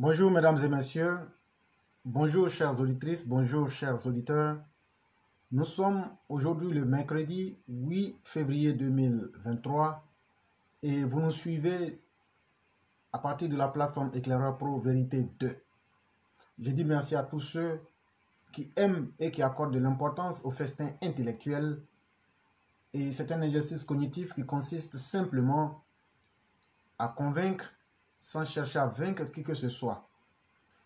Bonjour mesdames et messieurs, bonjour chères auditrices, bonjour chers auditeurs. Nous sommes aujourd'hui le mercredi 8 février 2023 et vous nous suivez à partir de la plateforme Éclaireur Pro Vérité 2. Je dis merci à tous ceux qui aiment et qui accordent de l'importance au festin intellectuel. Et c'est un exercice cognitif qui consiste simplement à convaincre sans chercher à vaincre qui que ce soit.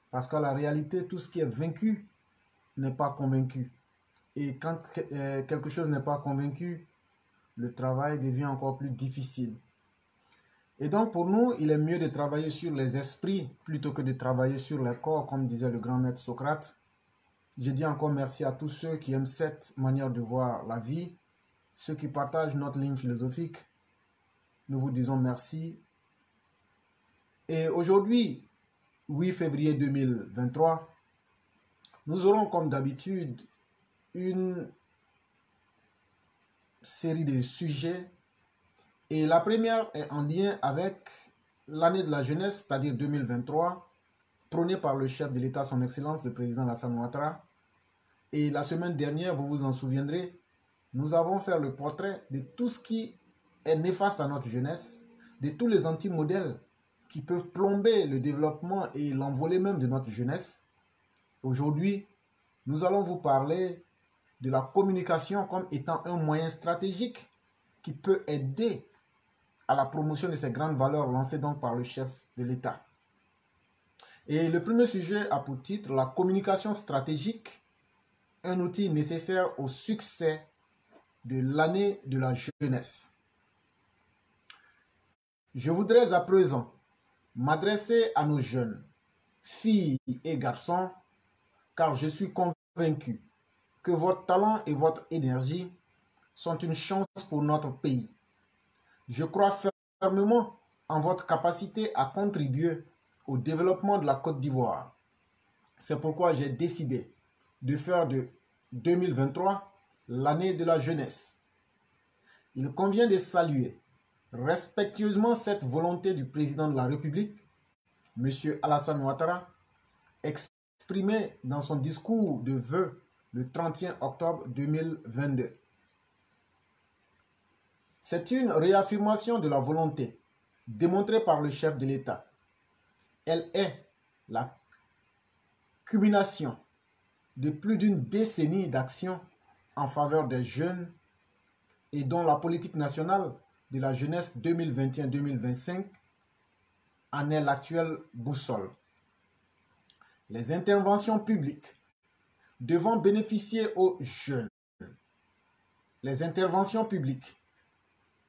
Parce qu'en la réalité, tout ce qui est vaincu n'est pas convaincu. Et quand quelque chose n'est pas convaincu, le travail devient encore plus difficile. Et donc pour nous, il est mieux de travailler sur les esprits plutôt que de travailler sur les corps, comme disait le grand maître Socrate. Je dis encore merci à tous ceux qui aiment cette manière de voir la vie, ceux qui partagent notre ligne philosophique. Nous vous disons merci. Et aujourd'hui, 8 février 2023, nous aurons comme d'habitude une série de sujets. Et la première est en lien avec l'année de la jeunesse, c'est-à-dire 2023, prônée par le chef de l'État, son Excellence, le président Alassane Ouattara. Et la semaine dernière, vous vous en souviendrez, nous avons fait le portrait de tout ce qui est néfaste à notre jeunesse, de tous les anti-modèles qui peuvent plomber le développement et l'envolée même de notre jeunesse. Aujourd'hui, nous allons vous parler de la communication comme étant un moyen stratégique qui peut aider à la promotion de ces grandes valeurs lancées donc par le chef de l'État. Et le premier sujet a pour titre la communication stratégique, un outil nécessaire au succès de l'année de la jeunesse. Je voudrais à présent m'adresser à nos jeunes, filles et garçons, car je suis convaincu que votre talent et votre énergie sont une chance pour notre pays. Je crois fermement en votre capacité à contribuer au développement de la Côte d'Ivoire. C'est pourquoi j'ai décidé de faire de 2023 l'année de la jeunesse. Il convient de saluer respectueusement cette volonté du président de la République, M. Alassane Ouattara, exprimée dans son discours de vœux le 31 octobre 2022. C'est une réaffirmation de la volonté démontrée par le chef de l'État. Elle est la culmination de plus d'une décennie d'actions en faveur des jeunes et dont la politique nationale de la jeunesse 2021-2025 en est l'actuelle boussole. Les interventions publiques devant bénéficier aux jeunes. Les interventions publiques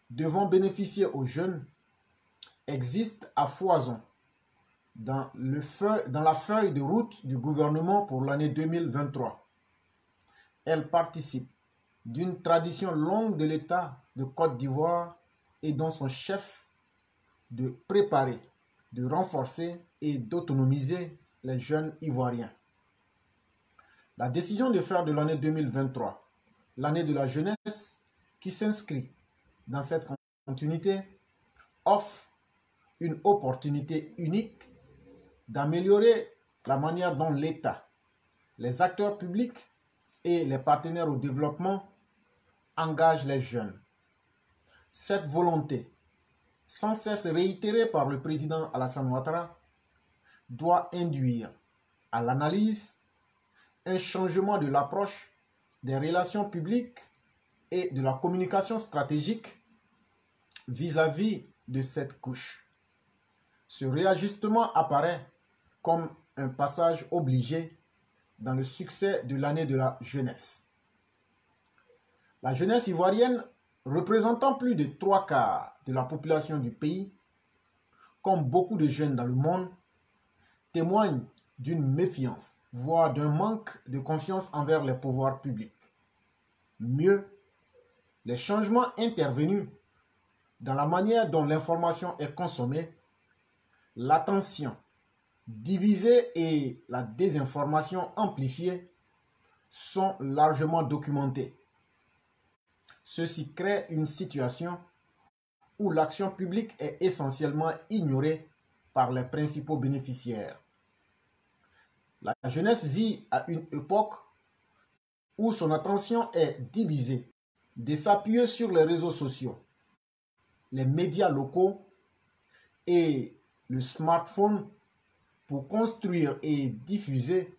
devant bénéficier aux jeunes existent à foison dans la feuille de route du gouvernement pour l'année 2023. Elle participe d'une tradition longue de l'État de Côte d'Ivoire et dont son chef de préparer, de renforcer et d'autonomiser les jeunes ivoiriens. La décision de faire de l'année 2023 l'année de la jeunesse qui s'inscrit dans cette continuité offre une opportunité unique d'améliorer la manière dont l'État, les acteurs publics et les partenaires au développement engagent les jeunes. Cette volonté, sans cesse réitérée par le président Alassane Ouattara, doit induire à l'analyse un changement de l'approche des relations publiques et de la communication stratégique vis-à-vis de cette couche. Ce réajustement apparaît comme un passage obligé dans le succès de l'année de la jeunesse. La jeunesse ivoirienne, représentant plus de 3/4 de la population du pays, comme beaucoup de jeunes dans le monde, témoigne d'une méfiance, voire d'un manque de confiance envers les pouvoirs publics. Mieux, les changements intervenus dans la manière dont l'information est consommée, l'attention divisée et la désinformation amplifiée sont largement documentés. Ceci crée une situation où l'action publique est essentiellement ignorée par les principaux bénéficiaires. La jeunesse vit à une époque où son attention est divisée, de s'appuyer sur les réseaux sociaux, les médias locaux et le smartphone pour construire et diffuser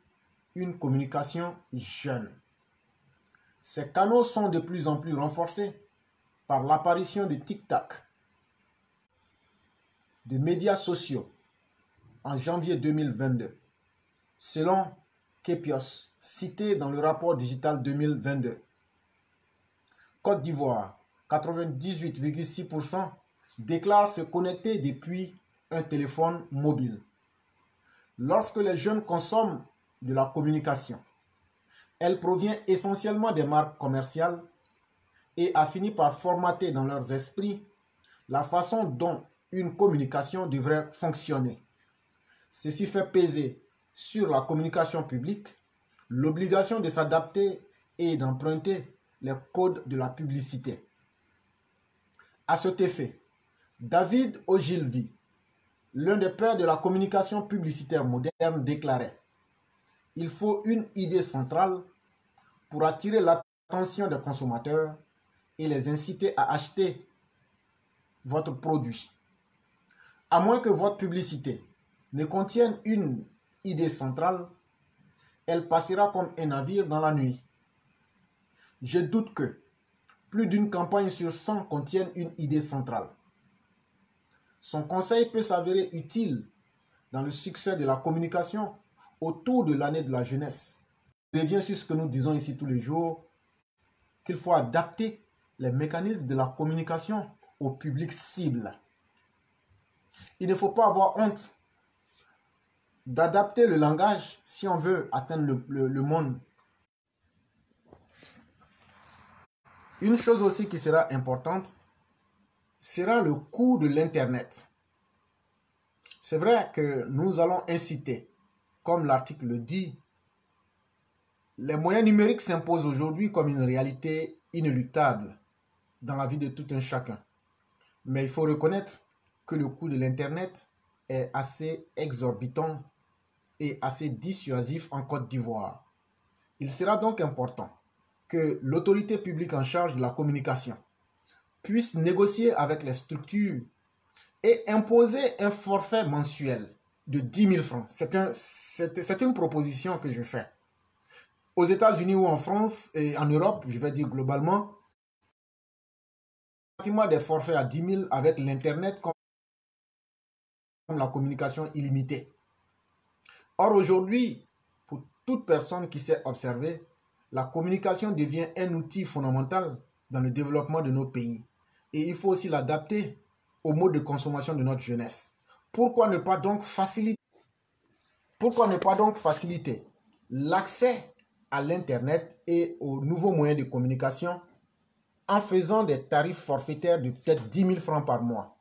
une communication jeune. Ces canaux sont de plus en plus renforcés par l'apparition de TikTok, de médias sociaux en janvier 2022, selon Kepios, cité dans le rapport digital 2022. Côte d'Ivoire, 98,6% déclarent se connecter depuis un téléphone mobile. Lorsque les jeunes consomment de la communication, elle provient essentiellement des marques commerciales et a fini par formater dans leurs esprits la façon dont une communication devrait fonctionner. Ceci fait peser sur la communication publique l'obligation de s'adapter et d'emprunter les codes de la publicité. À cet effet, David Ogilvy, l'un des pères de la communication publicitaire moderne, déclarait « Il faut une idée centrale pour attirer l'attention des consommateurs et les inciter à acheter votre produit. À moins que votre publicité ne contienne une idée centrale, elle passera comme un navire dans la nuit. Je doute que plus d'une campagne sur 100 contienne une idée centrale. » Son conseil peut s'avérer utile dans le succès de la communication autour de l'année de la jeunesse. Je reviens sur ce que nous disons ici tous les jours, qu'il faut adapter les mécanismes de la communication au public cible. Il ne faut pas avoir honte d'adapter le langage si on veut atteindre le monde. Une chose aussi qui sera importante sera le coût de l'Internet. C'est vrai que nous allons inciter, comme l'article le dit, les moyens numériques s'imposent aujourd'hui comme une réalité inéluctable dans la vie de tout un chacun. Mais il faut reconnaître que le coût de l'Internet est assez exorbitant et assez dissuasif en Côte d'Ivoire. Il sera donc important que l'autorité publique en charge de la communication puisse négocier avec les structures et imposer un forfait mensuel de 10 000 francs. C'est une proposition que je fais. Aux États-Unis ou en France et en Europe, je vais dire globalement, pratiquement des forfaits à 10 000 avec l'Internet comme la communication illimitée. Or aujourd'hui, pour toute personne qui sait observer, la communication devient un outil fondamental dans le développement de nos pays. Et il faut aussi l'adapter au mode de consommation de notre jeunesse. Pourquoi ne pas donc faciliter l'accès à l'Internet et aux nouveaux moyens de communication en faisant des tarifs forfaitaires de peut-être 10 000 francs par mois?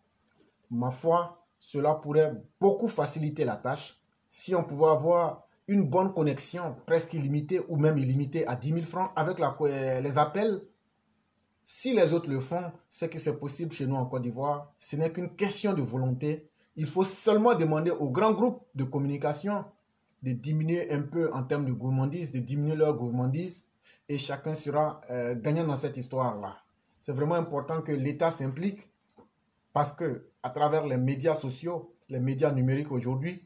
Ma foi, cela pourrait beaucoup faciliter la tâche si on pouvait avoir une bonne connexion presque illimitée ou même illimitée à 10 000 francs avec les appels. Si les autres le font, c'est que c'est possible chez nous en Côte d'Ivoire. Ce n'est qu'une question de volonté. Il faut seulement demander aux grands groupes de communication de diminuer un peu en termes de gourmandise, de diminuer leur gourmandise et chacun sera gagnant dans cette histoire-là. C'est vraiment important que l'État s'implique parce que à travers les médias sociaux, les médias numériques aujourd'hui,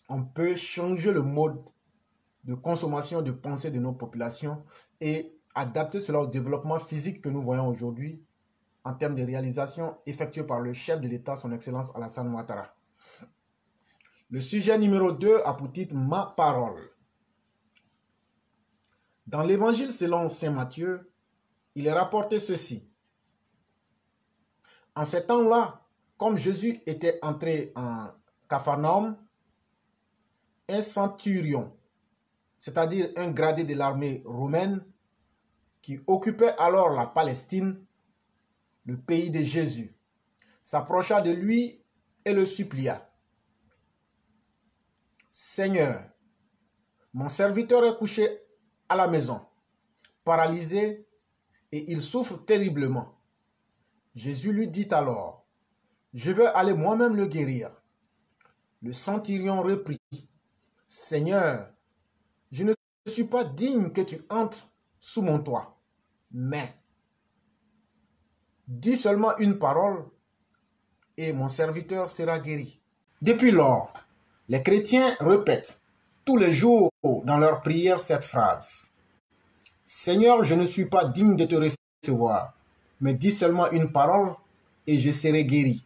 on peut changer le mode de consommation, de pensée de nos populations et adapter cela au développement physique que nous voyons aujourd'hui en termes de réalisations effectuées par le chef de l'État, son Excellence Alassane Ouattara. Le sujet numéro 2 a pour titre « Ma parole ». Dans l'évangile selon saint Matthieu, il est rapporté ceci. En ces temps-là, comme Jésus était entré en Capharnaüm, un centurion, c'est-à-dire un gradé de l'armée romaine, qui occupait alors la Palestine, le pays de Jésus, s'approcha de lui et le supplia. « Seigneur, mon serviteur est couché à la maison, paralysé, et il souffre terriblement. » Jésus lui dit alors, « Je vais aller moi-même le guérir. » Le centurion reprit, « Seigneur, je ne suis pas digne que tu entres sous mon toit, mais dis seulement une parole et mon serviteur sera guéri. Depuis lors, les chrétiens répètent tous les jours dans leur prière cette phrase. Seigneur, je ne suis pas digne de te recevoir, mais dis seulement une parole et je serai guéri.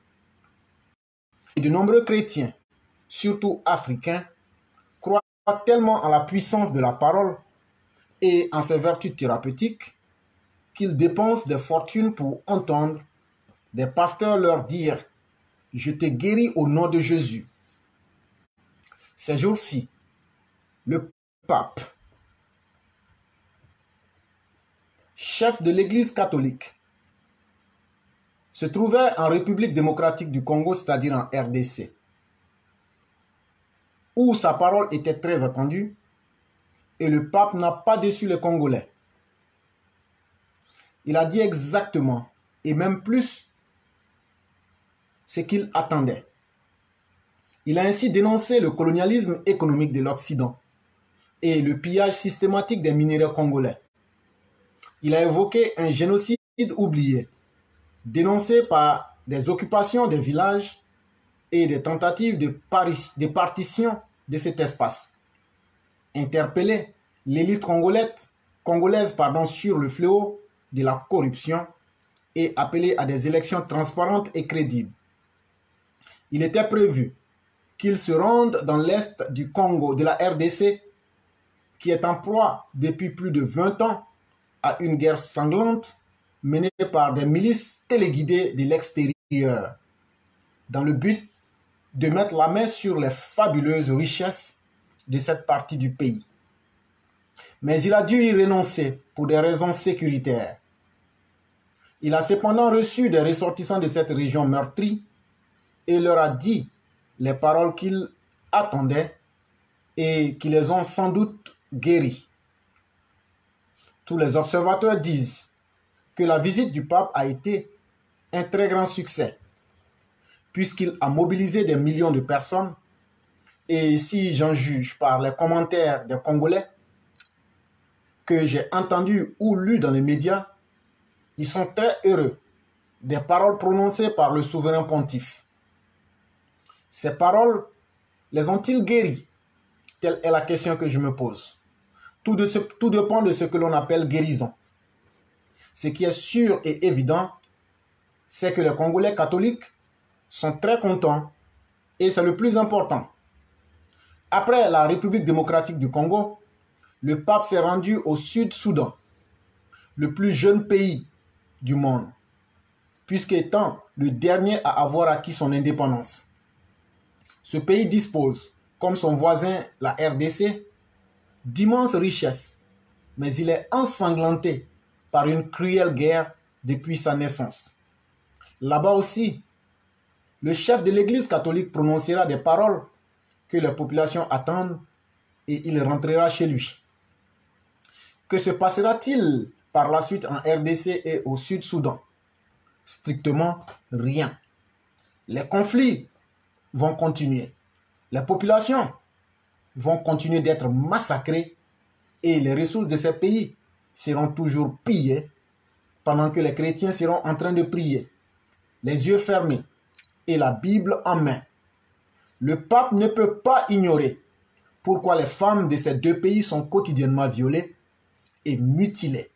Et de nombreux chrétiens, surtout africains, croient tellement en la puissance de la parole et en ses vertus thérapeutiques qu'ils dépensent des fortunes pour entendre des pasteurs leur dire « Je te guéris au nom de Jésus ». Ces jours-ci, le pape, chef de l'Église catholique, se trouvait en République démocratique du Congo, c'est-à-dire en RDC, où sa parole était très attendue et le pape n'a pas déçu les Congolais. Il a dit exactement, et même plus, ce qu'il attendait. Il a ainsi dénoncé le colonialisme économique de l'Occident et le pillage systématique des minéraux congolais. Il a évoqué un génocide oublié, dénoncé par des occupations des villages et des tentatives de partition de cet espace. Interpellé l'élite congolaise sur le fléau de la corruption et appelé à des élections transparentes et crédibles. Il était prévu qu'il se rende dans l'est du Congo, de la RDC, qui est en proie depuis plus de 20 ans à une guerre sanglante menée par des milices téléguidées de l'extérieur, dans le but de mettre la main sur les fabuleuses richesses de cette partie du pays. Mais il a dû y renoncer pour des raisons sécuritaires. Il a cependant reçu des ressortissants de cette région meurtrie et leur a dit les paroles qu'il attendait et qui les ont sans doute guéris. Tous les observateurs disent que la visite du pape a été un très grand succès, puisqu'il a mobilisé des millions de personnes. Et si j'en juge par les commentaires des Congolais que j'ai entendus ou lus dans les médias, ils sont très heureux des paroles prononcées par le souverain pontife. Ces paroles, les ont-ils guéris? Telle est la question que je me pose. Tout dépend de ce que l'on appelle guérison. Ce qui est sûr et évident, c'est que les Congolais catholiques sont très contents et c'est le plus important. Après la République démocratique du Congo, le pape s'est rendu au Sud-Soudan, le plus jeune pays du monde, puisqu'étant le dernier à avoir acquis son indépendance. Ce pays dispose, comme son voisin la RDC, d'immenses richesses, mais il est ensanglanté par une cruelle guerre depuis sa naissance. Là-bas aussi, le chef de l'Église catholique prononcera des paroles que les populations attendent et il rentrera chez lui. Que se passera-t-il par la suite en RDC et au Sud-Soudan? Strictement rien. Les conflits vont continuer. Les populations vont continuer d'être massacrées et les ressources de ces pays seront toujours pillées pendant que les chrétiens seront en train de prier, les yeux fermés et la Bible en main. Le pape ne peut pas ignorer pourquoi les femmes de ces deux pays sont quotidiennement violées et mutilées.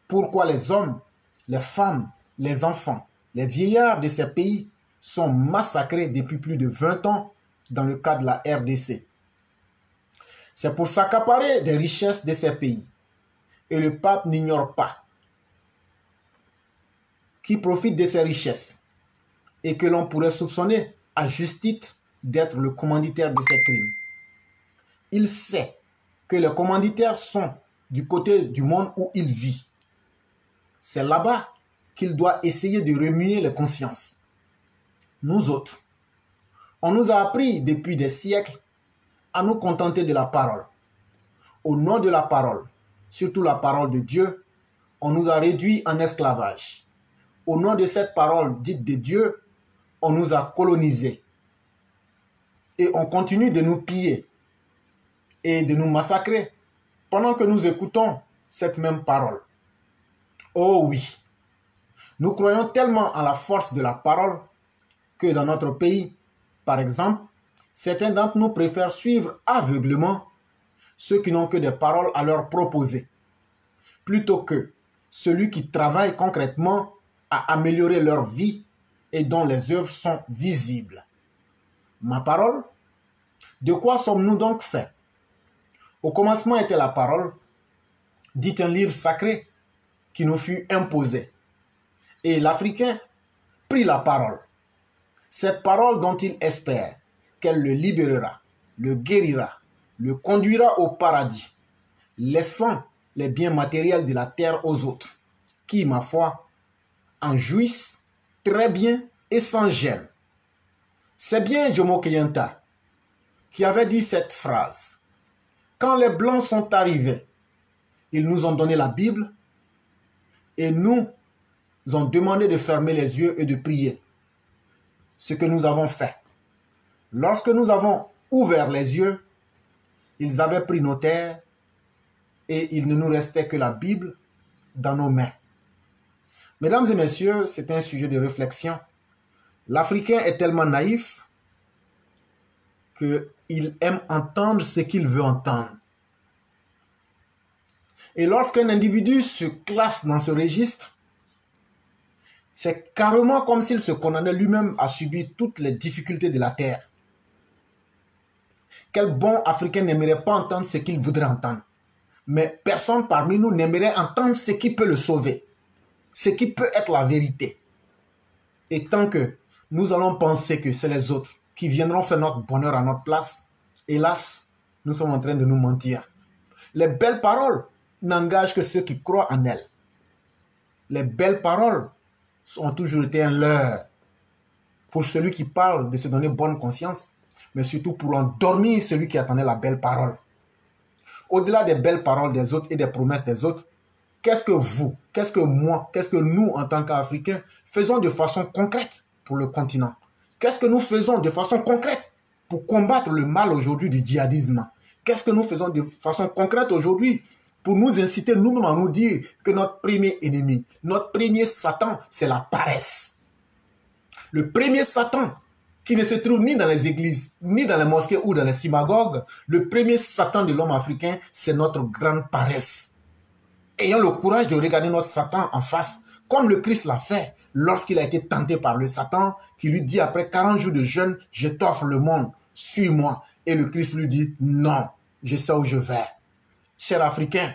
Pourquoi les hommes, les femmes, les enfants, les vieillards de ces pays sont massacrés depuis plus de 20 ans dans le cas de la RDC. C'est pour s'accaparer des richesses de ces pays. Et le pape n'ignore pas qui profite de ces richesses et que l'on pourrait soupçonner à juste titre d'être le commanditaire de ces crimes. Il sait que les commanditaires sont du côté du monde où il vit. C'est là-bas qu'il doit essayer de remuer les consciences. Nous autres, on nous a appris depuis des siècles à nous contenter de la parole. Au nom de la parole, surtout la parole de Dieu, on nous a réduits en esclavage. Au nom de cette parole dite de Dieu, on nous a colonisés. Et on continue de nous piller et de nous massacrer pendant que nous écoutons cette même parole. Oh oui, nous croyons tellement en la force de la parole que dans notre pays, par exemple, certains d'entre nous préfèrent suivre aveuglément ceux qui n'ont que des paroles à leur proposer, plutôt que celui qui travaille concrètement à améliorer leur vie et dont les œuvres sont visibles. Ma parole? De quoi sommes-nous donc faits? Au commencement était la parole, dit un livre sacré qui nous fut imposé. Et l'Africain prit la parole. Cette parole dont il espère qu'elle le libérera, le guérira, le conduira au paradis, laissant les biens matériels de la terre aux autres, qui, ma foi, en jouissent très bien et sans gêne. C'est bien Jomo Kenyatta qui avait dit cette phrase. Quand les Blancs sont arrivés, ils nous ont donné la Bible et nous ont demandé de fermer les yeux et de prier. Ce que nous avons fait. Lorsque nous avons ouvert les yeux, ils avaient pris nos terres et il ne nous restait que la Bible dans nos mains. Mesdames et messieurs, c'est un sujet de réflexion. L'Africain est tellement naïf qu'il aime entendre ce qu'il veut entendre. Et lorsqu'un individu se classe dans ce registre, c'est carrément comme s'il se condamnait lui-même à subir toutes les difficultés de la terre. Quel bon Africain n'aimerait pas entendre ce qu'il voudrait entendre? Mais personne parmi nous n'aimerait entendre ce qui peut le sauver, ce qui peut être la vérité. Et tant que nous allons penser que c'est les autres qui viendront faire notre bonheur à notre place, hélas, nous sommes en train de nous mentir. Les belles paroles n'engagent que ceux qui croient en elles. Les belles paroles ont toujours été un leurre pour celui qui parle de se donner bonne conscience, mais surtout pour endormir celui qui attendait la belle parole. Au-delà des belles paroles des autres et des promesses des autres, qu'est-ce que vous, qu'est-ce que moi, qu'est-ce que nous, en tant qu'Africains, faisons de façon concrète pour le continent? Qu'est-ce que nous faisons de façon concrète pour combattre le mal aujourd'hui du djihadisme? Qu'est-ce que nous faisons de façon concrète aujourd'hui pour nous inciter nous-mêmes à nous dire que notre premier ennemi, notre premier Satan, c'est la paresse. Le premier Satan qui ne se trouve ni dans les églises, ni dans les mosquées ou dans les synagogues, le premier Satan de l'homme africain, c'est notre grande paresse. Ayons le courage de regarder notre Satan en face, comme le Christ l'a fait lorsqu'il a été tenté par le Satan, qui lui dit après 40 jours de jeûne, je t'offre le monde, suis-moi. Et le Christ lui dit, non, je sais où je vais. Chers Africains,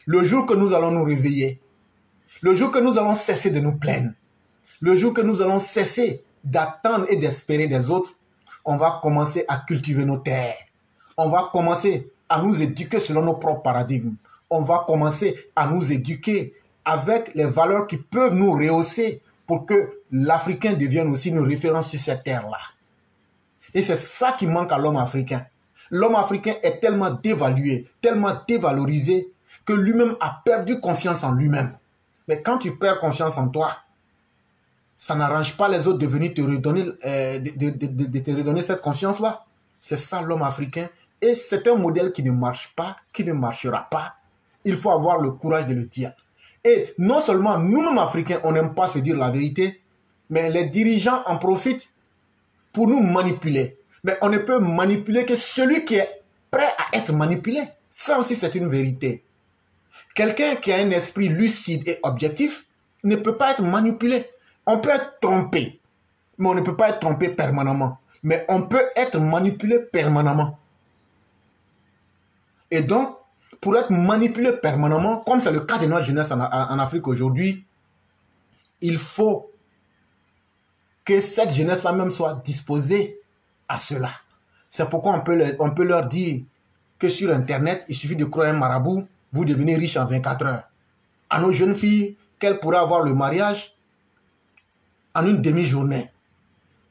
le jour que nous allons nous réveiller, le jour que nous allons cesser de nous plaindre, le jour que nous allons cesser d'attendre et d'espérer des autres, on va commencer à cultiver nos terres. On va commencer à nous éduquer selon nos propres paradigmes. On va commencer à nous éduquer avec les valeurs qui peuvent nous rehausser pour que l'Africain devienne aussi une référence sur cette terre-là. Et c'est ça qui manque à l'homme africain. L'homme africain est tellement dévalué, tellement dévalorisé, que lui-même a perdu confiance en lui-même. Mais quand tu perds confiance en toi, ça n'arrange pas les autres de venir te redonner, de te redonner cette confiance-là. C'est ça l'homme africain. Et c'est un modèle qui ne marche pas, qui ne marchera pas. Il faut avoir le courage de le dire. Et non seulement nous-mêmes Africains, on n'aime pas se dire la vérité, mais les dirigeants en profitent pour nous manipuler. Mais on ne peut manipuler que celui qui est prêt à être manipulé. Ça aussi, c'est une vérité. Quelqu'un qui a un esprit lucide et objectif ne peut pas être manipulé. On peut être trompé, mais on ne peut pas être trompé permanemment. Mais on peut être manipulé permanemment. Et donc, pour être manipulé permanemment, comme c'est le cas de notre jeunesse en Afrique aujourd'hui, il faut que cette jeunesse-là même soit disposée à cela. C'est pourquoi on peut leur dire que sur Internet, il suffit de croire un marabout, vous devenez riche en 24 heures. À nos jeunes filles, qu'elles pourraient avoir le mariage en une demi-journée.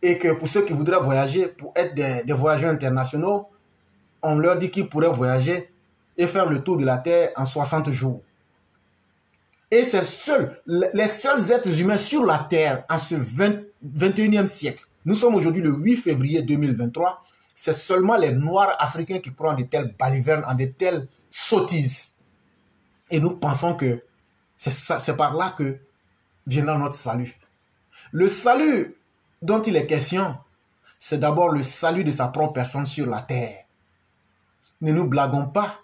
Et que pour ceux qui voudraient voyager, pour être des voyageurs internationaux, on leur dit qu'ils pourraient voyager et faire le tour de la Terre en 60 jours. Et c'est les seuls êtres humains sur la Terre en ce 21e siècle. Nous sommes aujourd'hui le 8 février 2023. c'est seulement les Noirs africains qui croient en de telles balivernes, en de telles sottises. Et nous pensons que c'est par là que viendra notre salut. Le salut dont il est question, c'est d'abord le salut de sa propre personne sur la terre. Ne nous blaguons pas.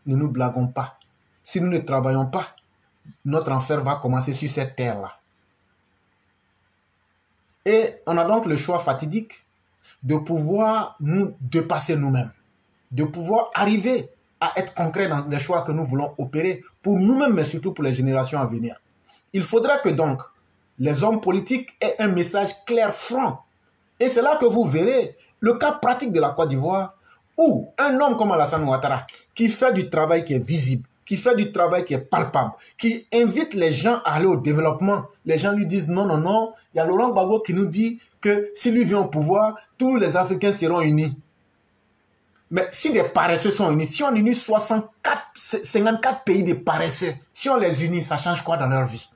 Ne nous blaguons pas. Si nous ne travaillons pas, notre enfer va commencer sur cette terre-là. Et on a donc le choix fatidique de pouvoir nous dépasser nous-mêmes, de pouvoir arriver à être concret dans les choix que nous voulons opérer pour nous-mêmes, mais surtout pour les générations à venir. Il faudra que donc les hommes politiques aient un message clair, franc. Et c'est là que vous verrez le cas pratique de la Côte d'Ivoire où un homme comme Alassane Ouattara, qui fait du travail qui est visible, qui fait du travail qui est palpable, qui invite les gens à aller au développement, les gens lui disent non, non, non. Il y a Laurent Gbagbo qui nous dit que si lui vient au pouvoir, tous les Africains seront unis. Mais si les paresseux sont unis, si on unit 54 pays de paresseux, si on les unit, ça change quoi dans leur vie?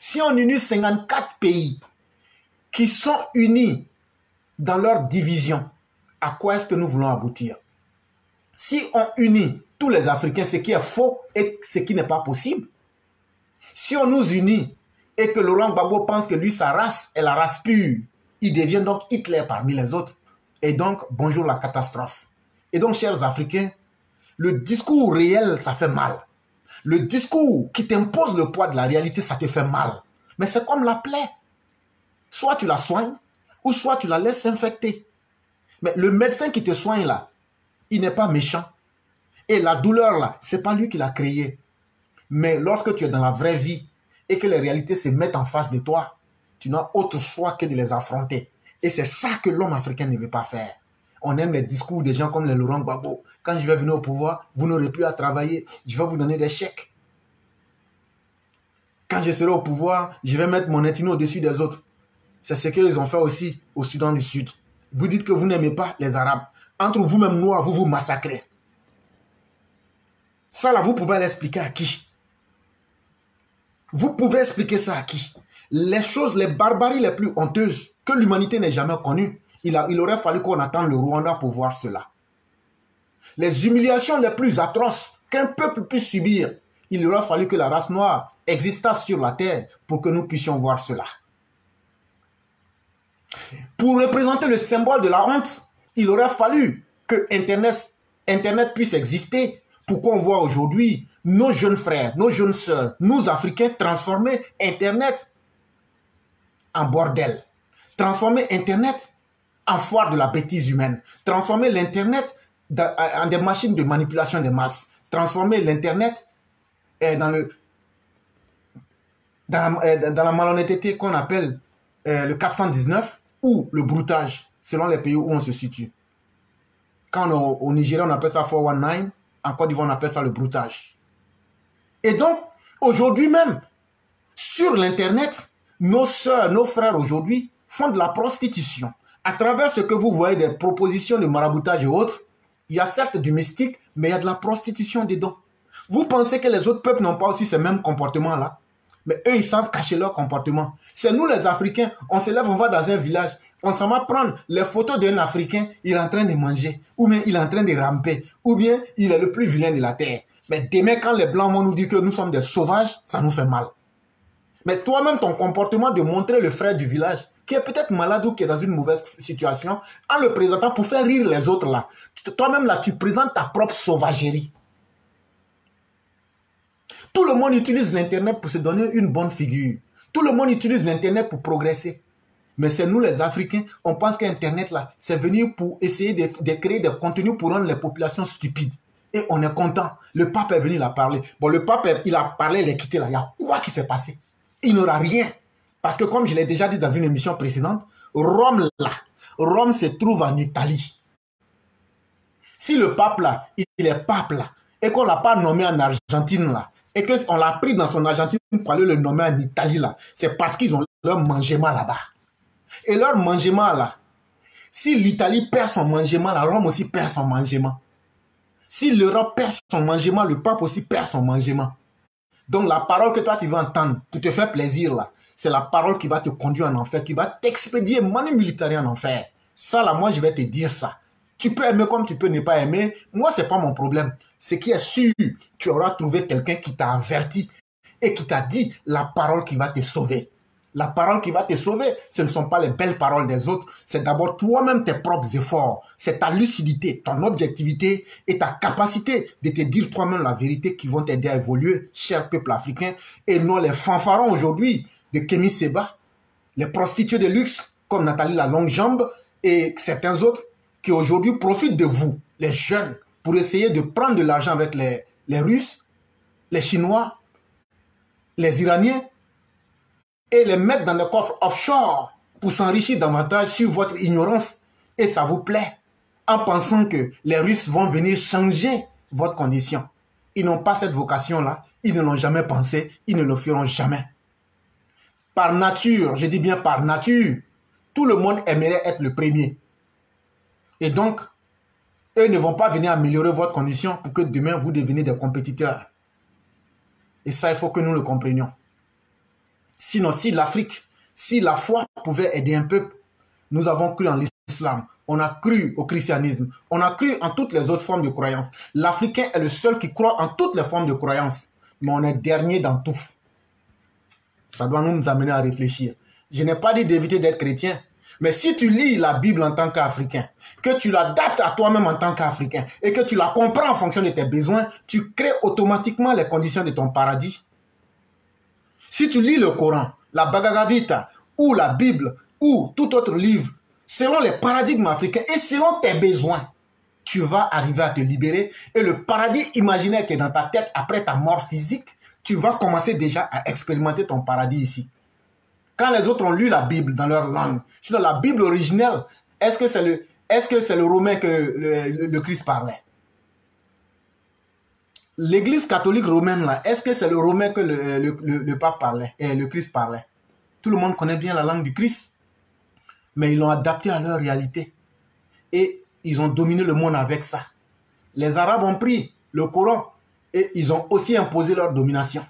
Si on unit 54 pays qui sont unis dans leur division, à quoi est-ce que nous voulons aboutir? Si on unit tous les Africains, ce qui est faux et ce qui n'est pas possible, si on nous unit et que Laurent Gbagbo pense que lui, sa race est la race pure, il devient donc Hitler parmi les autres. Et donc, bonjour la catastrophe. Et donc, chers Africains, le discours réel, ça fait mal. Le discours qui t'impose le poids de la réalité, ça te fait mal. Mais c'est comme la plaie. Soit tu la soignes, ou soit tu la laisses s'infecter. Mais le médecin qui te soigne là, il n'est pas méchant. Et la douleur là, ce n'est pas lui qui l'a créée. Mais lorsque tu es dans la vraie vie et que les réalités se mettent en face de toi, tu n'as autre choix que de les affronter. Et c'est ça que l'homme africain ne veut pas faire. On aime les discours des gens comme les Laurent Gbagbo. Quand je vais venir au pouvoir, vous n'aurez plus à travailler. Je vais vous donner des chèques. Quand je serai au pouvoir, je vais mettre mon ethnie au-dessus des autres. C'est ce qu'ils ont fait aussi au Soudan du Sud. Vous dites que vous n'aimez pas les Arabes. Entre vous-même noirs, vous vous massacrez. Ça là, vous pouvez l'expliquer à qui? Vous pouvez expliquer ça à qui? Les choses, les barbaries les plus honteuses que l'humanité n'ait jamais connues, il aurait fallu qu'on attende le Rwanda pour voir cela. Les humiliations les plus atroces qu'un peuple puisse subir, il aurait fallu que la race noire existât sur la terre pour que nous puissions voir cela. Pour représenter le symbole de la honte, il aurait fallu que Internet puisse exister pour qu'on voit aujourd'hui nos jeunes frères, nos jeunes sœurs, nous Africains transformer Internet en bordel, transformer Internet en foire de la bêtise humaine, transformer l'Internet en des machines de manipulation des masses, transformer l'Internet dans la malhonnêteté qu'on appelle le 419 ou le broutage, selon les pays où on se situe. Quand au Nigeria, on appelle ça 419, en Côte d'Ivoire, on appelle ça le broutage. Et donc, aujourd'hui même, sur l'Internet, nos sœurs, nos frères aujourd'hui font de la prostitution. À travers ce que vous voyez des propositions de maraboutage et autres, il y a certes du mystique, mais il y a de la prostitution dedans. Vous pensez que les autres peuples n'ont pas aussi ces mêmes comportements-là? Mais eux, ils savent cacher leur comportement. C'est nous les Africains, on se lève, on va dans un village, on s'en va prendre les photos d'un Africain, il est en train de manger, ou bien il est en train de ramper, ou bien il est le plus vilain de la terre. Mais demain, quand les Blancs vont nous dire que nous sommes des sauvages, ça nous fait mal. Mais toi-même, ton comportement de montrer le frère du village, qui est peut-être malade ou qui est dans une mauvaise situation, en le présentant pour faire rire les autres là, toi-même là, tu présentes ta propre sauvagerie. Tout le monde utilise l'Internet pour se donner une bonne figure. Tout le monde utilise l'Internet pour progresser. Mais c'est nous les Africains, on pense qu'Internet là, c'est venu pour essayer de créer des contenus pour rendre les populations stupides. Et on est content. Le pape est venu la parler. Bon, le pape, il a parlé, il est quitté là. Il y a quoi qui s'est passé? Il n'aura rien. Parce que comme je l'ai déjà dit dans une émission précédente, Rome là, Rome se trouve en Italie. Si le pape là, il est pape là, et qu'on ne l'a pas nommé en Argentine là, et qu'on l'a pris dans son Argentine pour aller le nommer en Italie là, c'est parce qu'ils ont leur mangement là-bas. Et leur mangement là, si l'Italie perd son mangement, la Rome aussi perd son mangement. Si l'Europe perd son mangement, le pape aussi perd son mangement. Donc la parole que toi tu vas entendre pour te faire plaisir là, c'est la parole qui va te conduire en enfer, qui va t'expédier manu militaire en enfer. Ça là, moi je vais te dire ça. Tu peux aimer comme tu peux ne pas aimer. Moi, ce n'est pas mon problème. Ce qui est sûr, tu auras trouvé quelqu'un qui t'a averti et qui t'a dit la parole qui va te sauver. La parole qui va te sauver, ce ne sont pas les belles paroles des autres. C'est d'abord toi-même tes propres efforts. C'est ta lucidité, ton objectivité et ta capacité de te dire toi-même la vérité qui vont t'aider à évoluer, cher peuple africain, et non les fanfarons aujourd'hui de Kémy Séba, les prostituées de luxe comme Nathalie la longue jambe et certains autres qui aujourd'hui profitent de vous, les jeunes, pour essayer de prendre de l'argent avec les Russes, les Chinois, les Iraniens, et les mettre dans des coffres offshore pour s'enrichir davantage sur votre ignorance. Et ça vous plaît, en pensant que les Russes vont venir changer votre condition. Ils n'ont pas cette vocation-là, ils ne l'ont jamais pensé, ils ne le feront jamais. Par nature, je dis bien par nature, tout le monde aimerait être le premier. Et donc, eux ne vont pas venir améliorer votre condition pour que demain vous deveniez des compétiteurs. Et ça, il faut que nous le comprenions. Sinon, si l'Afrique, si la foi pouvait aider un peuple, nous avons cru en l'islam, on a cru au christianisme, on a cru en toutes les autres formes de croyance. L'Africain est le seul qui croit en toutes les formes de croyance, mais on est dernier dans tout. Ça doit nous amener à réfléchir. Je n'ai pas dit d'éviter d'être chrétien, mais si tu lis la Bible en tant qu'Africain, que tu l'adaptes à toi-même en tant qu'Africain et que tu la comprends en fonction de tes besoins, tu crées automatiquement les conditions de ton paradis. Si tu lis le Coran, la Bhagavad Gita ou la Bible ou tout autre livre, selon les paradigmes africains et selon tes besoins, tu vas arriver à te libérer. Et le paradis imaginaire qui est dans ta tête après ta mort physique, tu vas commencer déjà à expérimenter ton paradis ici. Quand les autres ont lu la Bible dans leur langue, sinon la Bible originelle, est-ce que c'est le romain que le Christ parlait? L'église catholique romaine, là, est-ce que c'est le romain que le pape parlait et le Christ parlait? Tout le monde connaît bien la langue du Christ, mais ils l'ont adapté à leur réalité. Et ils ont dominé le monde avec ça. Les Arabes ont pris le Coran et ils ont aussi imposé leur domination.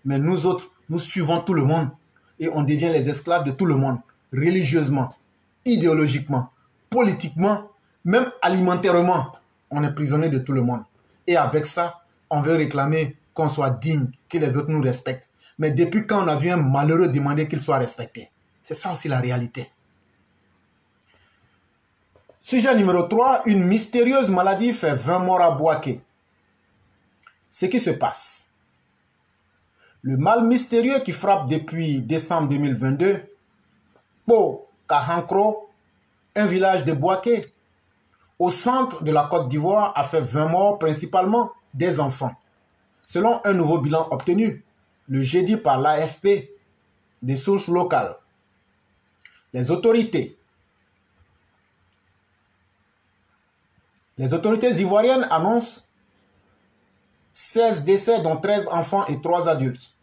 Mais nous autres, nous suivons tout le monde et on devient les esclaves de tout le monde, religieusement, idéologiquement, politiquement, même alimentairement. On est prisonnier de tout le monde. Et avec ça, on veut réclamer qu'on soit digne, que les autres nous respectent. Mais depuis quand on a vu un malheureux demander qu'il soit respecté? C'est ça aussi la réalité. Sujet numéro 3, une mystérieuse maladie fait 20 morts à Bouaké. Ce qui se passe. Le mal mystérieux qui frappe depuis décembre 2022, Po Kahankro, un village de Bouaké, au centre de la Côte d'Ivoire, a fait 20 morts, principalement des enfants. Selon un nouveau bilan obtenu le jeudi par l'AFP, des sources locales. Les autorités ivoiriennes annoncent 16 décès, dont 13 enfants et 3 adultes.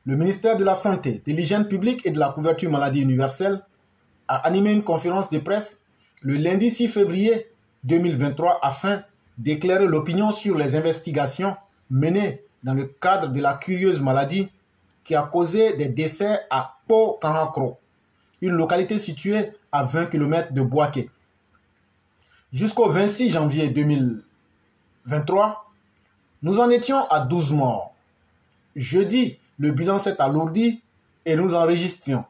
Le ministère de la Santé, de l'Hygiène publique et de la couverture maladie universelle a animé une conférence de presse le lundi 6 février 2023 afin d'éclairer l'opinion sur les investigations menées dans le cadre de la curieuse maladie qui a causé des décès à Po-Kahankro, une localité située à 20 km de Bouaké. Jusqu'au 26 janvier 2023, nous en étions à 12 morts. Jeudi, le bilan s'est alourdi et nous enregistrions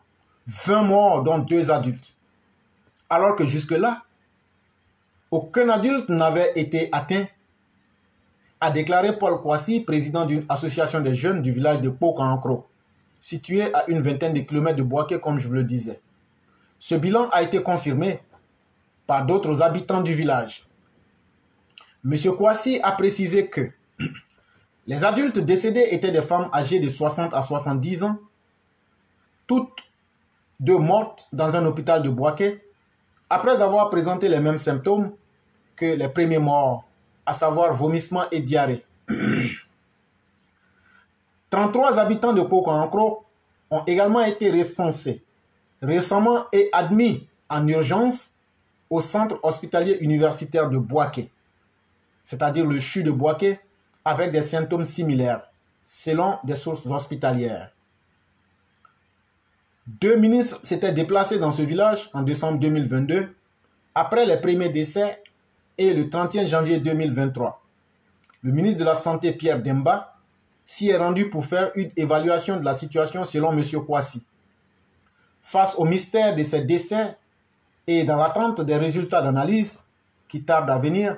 20 morts, dont 2 adultes. Alors que jusque-là, aucun adulte n'avait été atteint, a déclaré Paul Kwasi, président d'une association des jeunes du village de Po-Kahankro, situé à une vingtaine de kilomètres de Bouaké, comme je vous le disais. Ce bilan a été confirmé par d'autres habitants du village. M. Kwasi a précisé que les adultes décédés étaient des femmes âgées de 60 à 70 ans, toutes deux mortes dans un hôpital de Bouaké, après avoir présenté les mêmes symptômes que les premiers morts, à savoir vomissements et diarrhée. 33 habitants de Po-Kahankro ont également été recensés récemment et admis en urgence au centre hospitalier universitaire de Bouaké, c'est-à-dire le CHU de Bouaké, avec des symptômes similaires, selon des sources hospitalières. 2 ministres s'étaient déplacés dans ce village en décembre 2022, après les premiers décès et le 31 janvier 2023, le ministre de la Santé, Pierre Demba, s'y est rendu pour faire une évaluation de la situation selon M. Kouassi. Face au mystère de ces décès et dans l'attente des résultats d'analyse qui tardent à venir,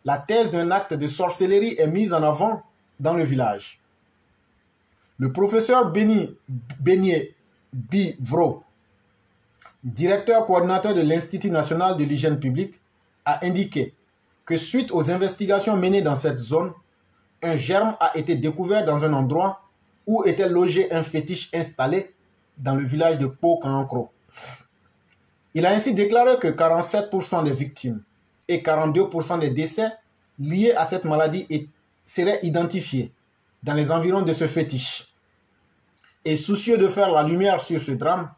la thèse d'un acte de sorcellerie est mise en avant dans le village. Le professeur Beignet Bivro, directeur coordinateur de l'Institut national de l'hygiène publique, a indiqué que suite aux investigations menées dans cette zone, un germe a été découvert dans un endroit où était logé un fétiche installé dans le village de Pau-Cancro. Il a ainsi déclaré que 47% des victimes et 42% des décès liés à cette maladie seraient identifiés dans les environs de ce fétiche. Et soucieux de faire la lumière sur ce drame,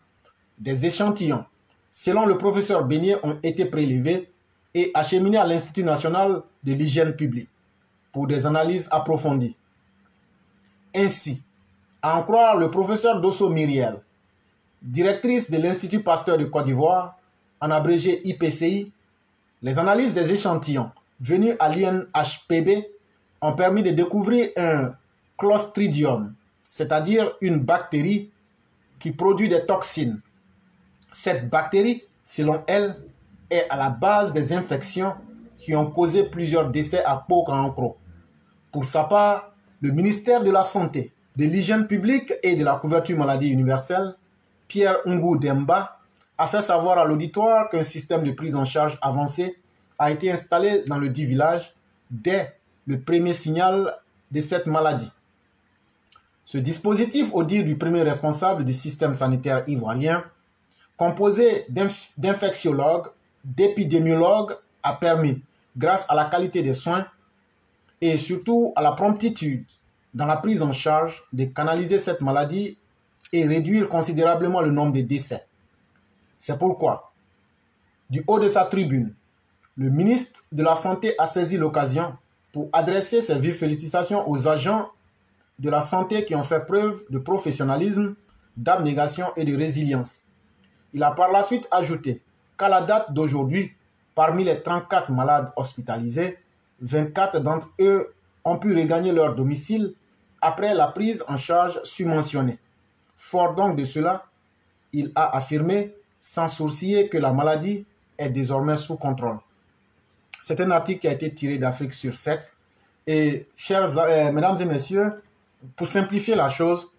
des échantillons, selon le professeur Beignet, ont été prélevés et acheminés à l'Institut national de l'hygiène publique pour des analyses approfondies. Ainsi, à en croire le professeur Dosso Myriel, directrice de l'Institut Pasteur de Côte d'Ivoire, en abrégé IPCI, les analyses des échantillons venus à l'INHPB ont permis de découvrir un Clostridium, c'est-à-dire une bactérie qui produit des toxines. Cette bactérie, selon elle, est à la base des infections qui ont causé plusieurs décès à Pau-Cancro. Pour sa part, le ministère de la Santé, de l'Hygiène publique et de la couverture maladie universelle, Pierre Ngou Demba, a fait savoir à l'auditoire qu'un système de prise en charge avancé a été installé dans le dit village dès le premier signal de cette maladie. Ce dispositif, au dire du premier responsable du système sanitaire ivoirien, composé d'infectiologues, d'épidémiologues, a permis, grâce à la qualité des soins et surtout à la promptitude dans la prise en charge, de canaliser cette maladie et réduire considérablement le nombre de décès. C'est pourquoi, du haut de sa tribune, le ministre de la Santé a saisi l'occasion pour adresser ses vives félicitations aux agents de la santé qui ont fait preuve de professionnalisme, d'abnégation et de résilience. Il a par la suite ajouté qu'à la date d'aujourd'hui, parmi les 34 malades hospitalisés, 24 d'entre eux ont pu regagner leur domicile après la prise en charge subventionnée. Fort donc de cela, il a affirmé sans sourciller que la maladie est désormais sous contrôle. C'est un article qui a été tiré d'Afrique sur 7. Et chers mesdames et messieurs, pour simplifier la chose,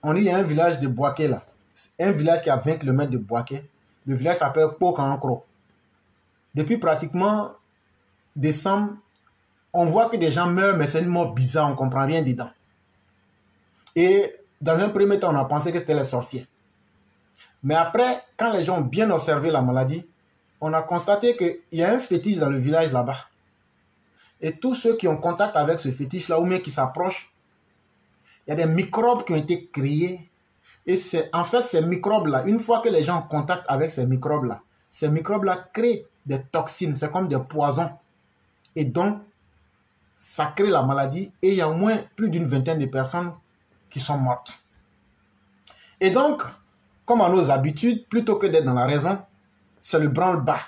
on dit qu'il y a un village de Boaké là. Un village qui a 20 km de Boaké. Le village s'appelle Pau-Cancro. Depuis pratiquement décembre, on voit que des gens meurent, mais c'est une mort bizarre, on ne comprend rien dedans. Et dans un premier temps, on a pensé que c'était les sorciers. Mais après, quand les gens ont bien observé la maladie, on a constaté qu'il y a un fétiche dans le village là-bas. Et tous ceux qui ont contact avec ce fétiche-là, ou même qui s'approchent, il y a des microbes qui ont été créés. Et en fait, ces microbes-là, une fois que les gens ont contact avec ces microbes-là créent des toxines, c'est comme des poisons. Et donc, ça crée la maladie et il y a au moins plus d'une vingtaine de personnes qui sont mortes. Et donc, comme à nos habitudes, plutôt que d'être dans la raison, c'est le branle-bas.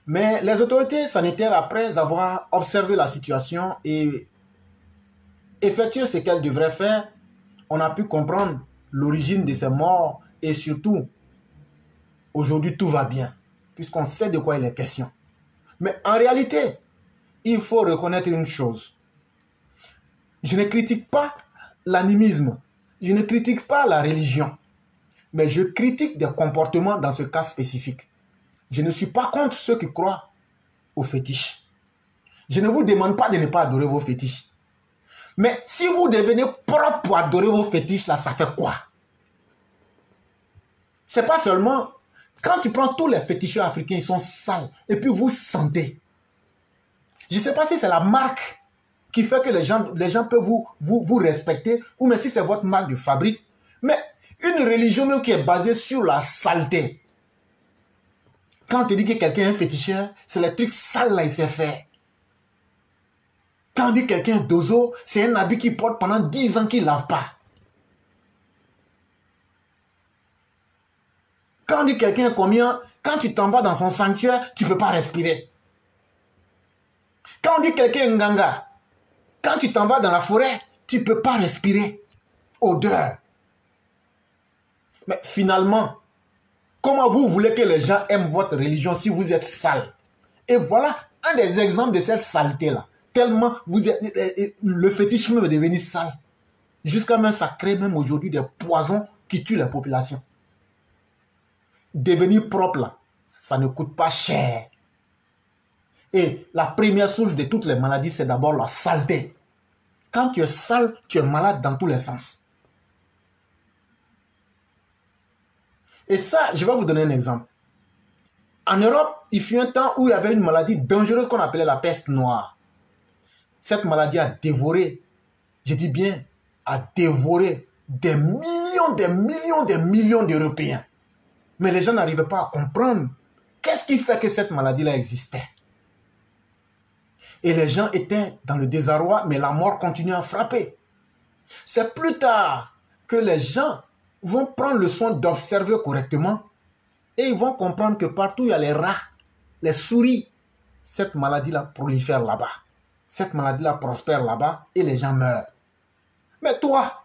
Mais les autorités sanitaires, après avoir observé la situation et effectué ce qu'elles devraient faire, on a pu comprendre l'origine de ces morts et surtout, aujourd'hui tout va bien, puisqu'on sait de quoi il est question. Mais en réalité, il faut reconnaître une chose. Je ne critique pas l'animisme, je ne critique pas la religion, mais je critique des comportements dans ce cas spécifique. Je ne suis pas contre ceux qui croient aux fétiches. Je ne vous demande pas de ne pas adorer vos fétiches. Mais si vous devenez propre pour adorer vos fétiches, là, ça fait quoi? C'est pas seulement... Quand tu prends tous les féticheurs africains, ils sont sales. Et puis vous sentez. Je ne sais pas si c'est la marque qui fait que les gens peuvent vous respecter, ou même si c'est votre marque de fabrique. Mais une religion même qui est basée sur la saleté. Quand on te dit que quelqu'un est un féticheur, c'est les trucs sales là, il sait faire. Quand on dit quelqu'un est dozo, c'est un habit qu'il porte pendant 10 ans qu'il ne lave pas. Quand on dit quelqu'un est combien, quand tu t'en vas dans son sanctuaire, tu ne peux pas respirer. Quand on dit quelqu'un est nganga, quand tu t'en vas dans la forêt, tu ne peux pas respirer. Odeur. Mais finalement, comment vous voulez que les gens aiment votre religion si vous êtes sale? Et voilà un des exemples de cette saleté-là. Tellement vous êtes, le fétichisme est devenu sale. Jusqu'à même ça crée même aujourd'hui des poisons qui tuent la population. Devenir propre là, ça ne coûte pas cher. Et la première source de toutes les maladies, c'est d'abord la saleté. Quand tu es sale, tu es malade dans tous les sens. Et ça, je vais vous donner un exemple. En Europe, il fut un temps où il y avait une maladie dangereuse qu'on appelait la peste noire. Cette maladie a dévoré, je dis bien, a dévoré des millions d'Européens. Mais les gens n'arrivaient pas à comprendre qu'est-ce qui fait que cette maladie-là existait. Et les gens étaient dans le désarroi, mais la mort continuait à frapper. C'est plus tard que les gens vont prendre le soin d'observer correctement et ils vont comprendre que partout où il y a les rats, les souris, cette maladie-là prolifère là-bas. Cette maladie-là prospère là-bas et les gens meurent. Mais toi,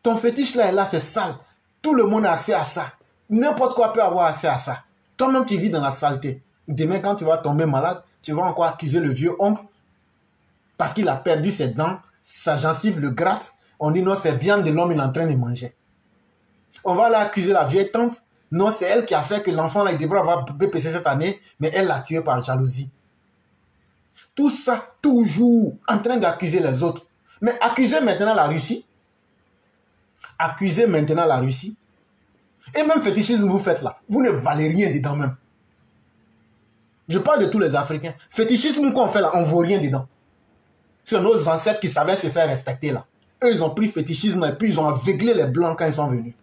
ton fétiche là est là, c'est sale. Tout le monde a accès à ça. N'importe quoi peut avoir accès à ça. Toi-même, tu vis dans la saleté. Demain, quand tu vas tomber malade, tu vas encore accuser le vieux oncle parce qu'il a perdu ses dents, sa gencive le gratte. On dit non, c'est viande de l'homme, il est en train de manger. On va là accuser la vieille tante. Non, c'est elle qui a fait que l'enfant là, il devrait avoir BPC cette année, mais elle l'a tué par jalousie. Tout ça, toujours en train d'accuser les autres. Mais accuser maintenant la Russie. Accuser maintenant la Russie. Et même fétichisme vous faites là. Vous ne valez rien dedans même. Je parle de tous les Africains. Fétichisme qu'on fait là, on ne vaut rien dedans. C'est nos ancêtres qui savaient se faire respecter là. Eux, ils ont pris fétichisme et puis ils ont aveuglé les Blancs quand ils sont venus.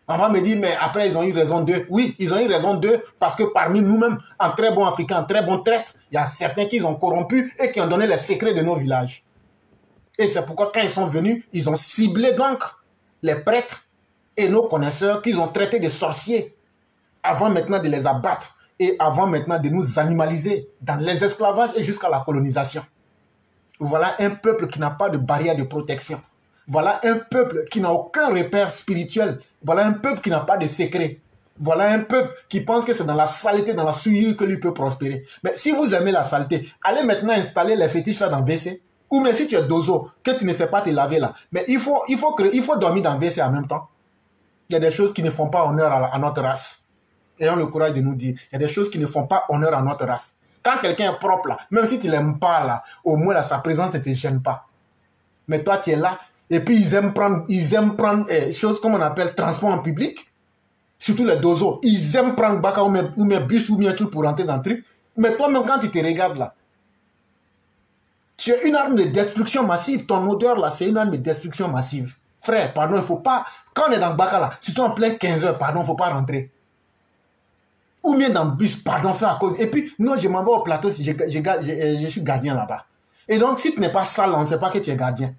On va me dire, mais après, ils ont eu raison d'eux. Oui, ils ont eu raison d'eux parce que parmi nous-mêmes, en très bons Africains, en très bons traîtres, il y a certains qui ont corrompu et qui ont donné les secrets de nos villages. Et c'est pourquoi quand ils sont venus, ils ont ciblé donc les prêtres et nos connaisseurs qu'ils ont traités de sorciers avant maintenant de les abattre et avant maintenant de nous animaliser dans les esclavages et jusqu'à la colonisation. Voilà un peuple qui n'a pas de barrière de protection. Voilà un peuple qui n'a aucun repère spirituel. Voilà un peuple qui n'a pas de secret. Voilà un peuple qui pense que c'est dans la saleté, dans la souillure que lui peut prospérer. Mais si vous aimez la saleté, allez maintenant installer les fétiches là dans WC. Ou même si tu es dozo, que tu ne sais pas te laver là. Mais il faut dormir dans WC en même temps. Il y a des choses qui ne font pas honneur à notre race. Ayons le courage de nous dire. Il y a des choses qui ne font pas honneur à notre race. Quand quelqu'un est propre là, même si tu ne l'aimes pas là, au moins là, sa présence ne te gêne pas. Mais toi tu es là, et puis ils aiment prendre choses comme on appelle transport en public. Surtout les dozos. Ils aiment prendre baka ou mes bus ou bien tout pour rentrer dans le truc. Mais toi-même quand tu te regardes là, tu es une arme de destruction massive. Ton odeur là, c'est une arme de destruction massive. Frère, pardon, il ne faut pas... Quand on est dans le baka là, surtout en plein 15 heures, pardon, il ne faut pas rentrer. Ou bien dans le bus, pardon, faire à cause. Et puis, non, je m'en vais au plateau si je suis gardien là-bas. Et donc, si tu n'es pas sale, on ne sait pas que tu es gardien.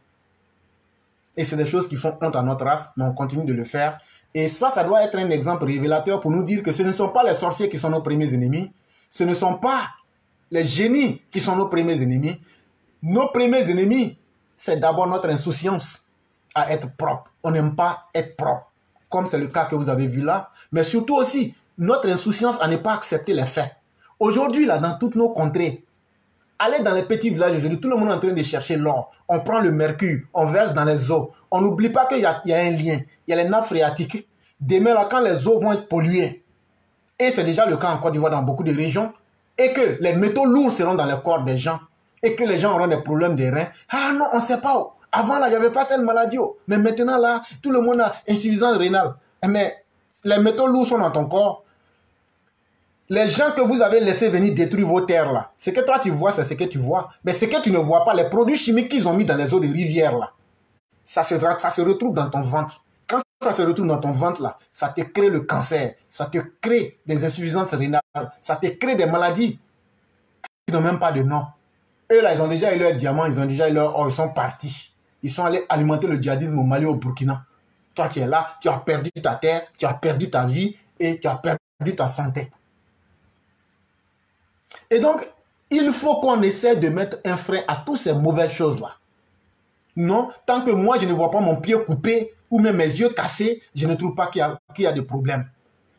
Et c'est des choses qui font honte à notre race, mais on continue de le faire. Et ça doit être un exemple révélateur pour nous dire que ce ne sont pas les sorciers qui sont nos premiers ennemis. Ce ne sont pas les génies qui sont nos premiers ennemis. Nos premiers ennemis, c'est d'abord notre insouciance à être propre. On n'aime pas être propre, comme c'est le cas que vous avez vu là. Mais surtout aussi, notre insouciance à ne pas accepter les faits. Aujourd'hui, là, dans toutes nos contrées, allez dans les petits villages aujourd'hui, tout le monde est en train de chercher l'or. On prend le mercure, on verse dans les eaux. On n'oublie pas qu'il y a un lien. Il y a les nappes phréatiques. Demain, là, quand les eaux vont être polluées, et c'est déjà le cas en Côte d'Ivoire dans beaucoup de régions, et que les métaux lourds seront dans le corps des gens, et que les gens auront des problèmes de reins. Ah non, on ne sait pas. Avant, là, il n'y avait pas telle maladie. Mais maintenant, là, tout le monde a insuffisance rénale. Mais les métaux lourds sont dans ton corps. Les gens que vous avez laissés venir détruire vos terres là, ce que toi tu vois, c'est ce que tu vois. Mais ce que tu ne vois pas, les produits chimiques qu'ils ont mis dans les eaux de rivière là, ça se retrouve dans ton ventre. Quand ça se retrouve dans ton ventre là, ça te crée le cancer, ça te crée des insuffisances rénales, ça te crée des maladies qui n'ont même pas de nom. Eux là, ils ont déjà eu leur diamant, ils ont déjà eu leur or, ils sont partis. Ils sont allés alimenter le djihadisme au Mali, au Burkina. Toi tu es là, tu as perdu ta terre, tu as perdu ta vie et tu as perdu ta santé. Et donc, Il faut qu'on essaie de mettre un frein à toutes ces mauvaises choses-là. Non, tant que moi, je ne vois pas mon pied coupé ou même mes yeux cassés, je ne trouve pas qu'il y a des problèmes.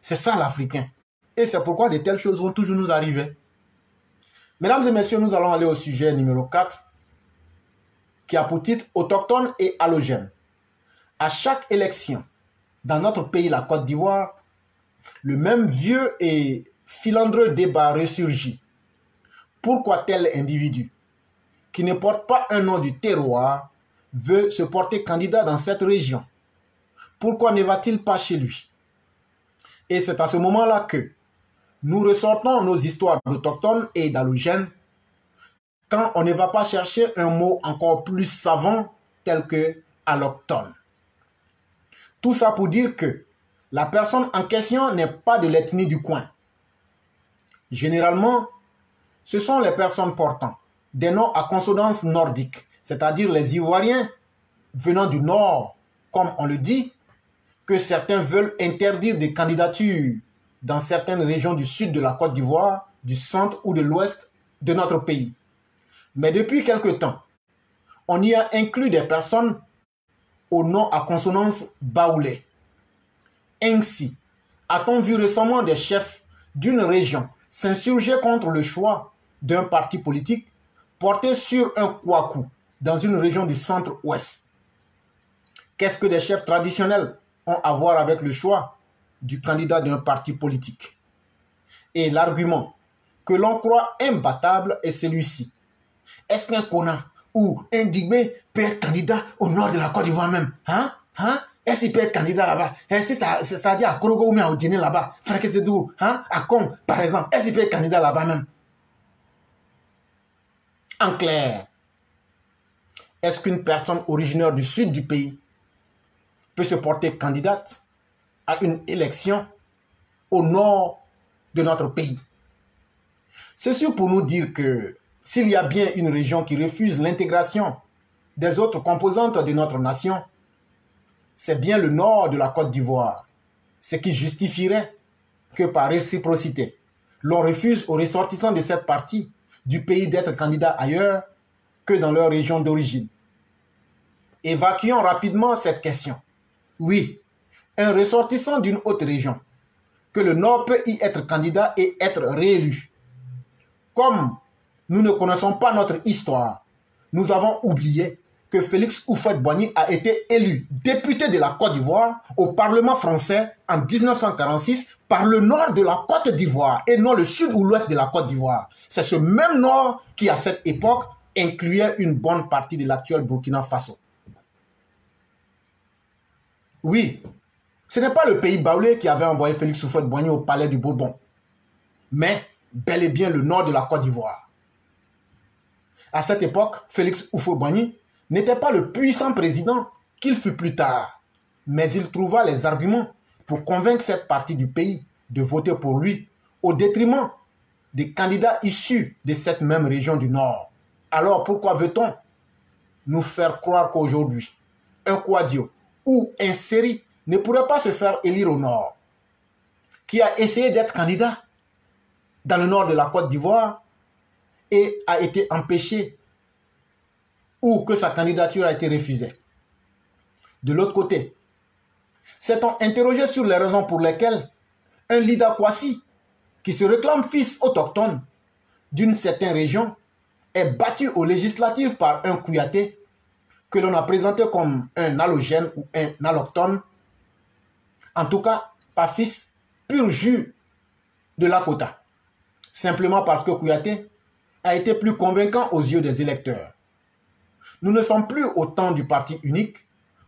C'est ça l'Africain. Et c'est pourquoi de telles choses vont toujours nous arriver. Mesdames et messieurs, nous allons aller au sujet numéro 4, qui a pour titre « Autochtones et allogènes ». À chaque élection, dans notre pays, la Côte d'Ivoire, le même vieux et filandreux débat ressurgit. Pourquoi tel individu, qui ne porte pas un nom du terroir, veut se porter candidat dans cette région? Pourquoi ne va-t-il pas chez lui? Et c'est à ce moment-là que nous ressortons nos histoires d'autochtones et d'allogènes quand on ne va pas chercher un mot encore plus savant tel que allochtone. Tout ça pour dire que la personne en question n'est pas de l'ethnie du coin. Généralement, ce sont les personnes portant des noms à consonance nordique, c'est-à-dire les Ivoiriens venant du nord, comme on le dit, que certains veulent interdire des candidatures dans certaines régions du sud de la Côte d'Ivoire, du centre ou de l'ouest de notre pays. Mais depuis quelque temps, on y a inclus des personnes au nom à consonance baoulé. Ainsi, a-t-on vu récemment des chefs d'une région s'insurger contre le choix d'un parti politique porté sur un Kwaku dans une région du centre-ouest. Qu'est-ce que des chefs traditionnels ont à voir avec le choix du candidat d'un parti politique? Et l'argument que l'on croit imbattable est celui-ci. Est-ce qu'un Kona ou un Digbe peut être candidat au nord de la Côte d'Ivoire même? Est-ce qu'il peut être candidat là-bas? Ça dit à Korogo ou à Odjene là-bas? Frère, c'est d'où? À Kong, par exemple. Est-ce qu'il peut être candidat là-bas même? En clair, est-ce qu'une personne originaire du sud du pays peut se porter candidate à une élection au nord de notre pays? Ceci pour nous dire que s'il y a bien une région qui refuse l'intégration des autres composantes de notre nation, c'est bien le nord de la Côte d'Ivoire, ce qui justifierait que par réciprocité, l'on refuse aux ressortissants de cette partie du pays d'être candidats ailleurs que dans leur région d'origine. Évacuons rapidement cette question. Oui, un ressortissant d'une autre région, que le Nord peut y être candidat et être réélu. Comme nous ne connaissons pas notre histoire, nous avons oublié que Félix Houphouët-Boigny a été élu député de la Côte d'Ivoire au Parlement français en 1946 par le nord de la Côte d'Ivoire et non le sud ou l'ouest de la Côte d'Ivoire. C'est ce même nord qui, à cette époque, incluait une bonne partie de l'actuel Burkina Faso. Oui, ce n'est pas le pays baoulé qui avait envoyé Félix Houphouët-Boigny au palais du Bourbon, mais bel et bien le nord de la Côte d'Ivoire. À cette époque, Félix Houphouët-Boigny n'était pas le puissant président qu'il fut plus tard, mais il trouva les arguments pour convaincre cette partie du pays de voter pour lui au détriment des candidats issus de cette même région du Nord. Alors pourquoi veut-on nous faire croire qu'aujourd'hui, un Kouadio ou un Seri ne pourrait pas se faire élire au Nord, qui a essayé d'être candidat dans le nord de la Côte d'Ivoire et a été empêché ou que sa candidature a été refusée? De l'autre côté, s'est-on interrogé sur les raisons pour lesquelles un Lida Kwasi, qui se réclame fils autochtone d'une certaine région, est battu aux législatives par un Kouyaté que l'on a présenté comme un allogène ou un allochtone, en tout cas pas fils pur jus de Lakota, simplement parce que Kouyaté a été plus convaincant aux yeux des électeurs. Nous ne sommes plus au temps du parti unique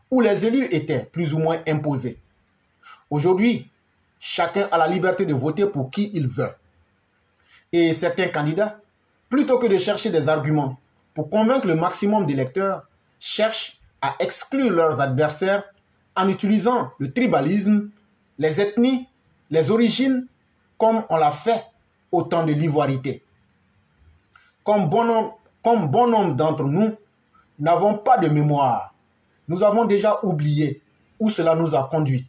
où les élus étaient plus ou moins imposés. Aujourd'hui, chacun a la liberté de voter pour qui il veut. Et certains candidats, plutôt que de chercher des arguments pour convaincre le maximum d'électeurs, cherchent à exclure leurs adversaires en utilisant le tribalisme, les ethnies, les origines, comme on l'a fait au temps de l'ivoirité. Comme bon nombre d'entre nous n'avons pas de mémoire, nous avons déjà oublié où cela nous a conduit.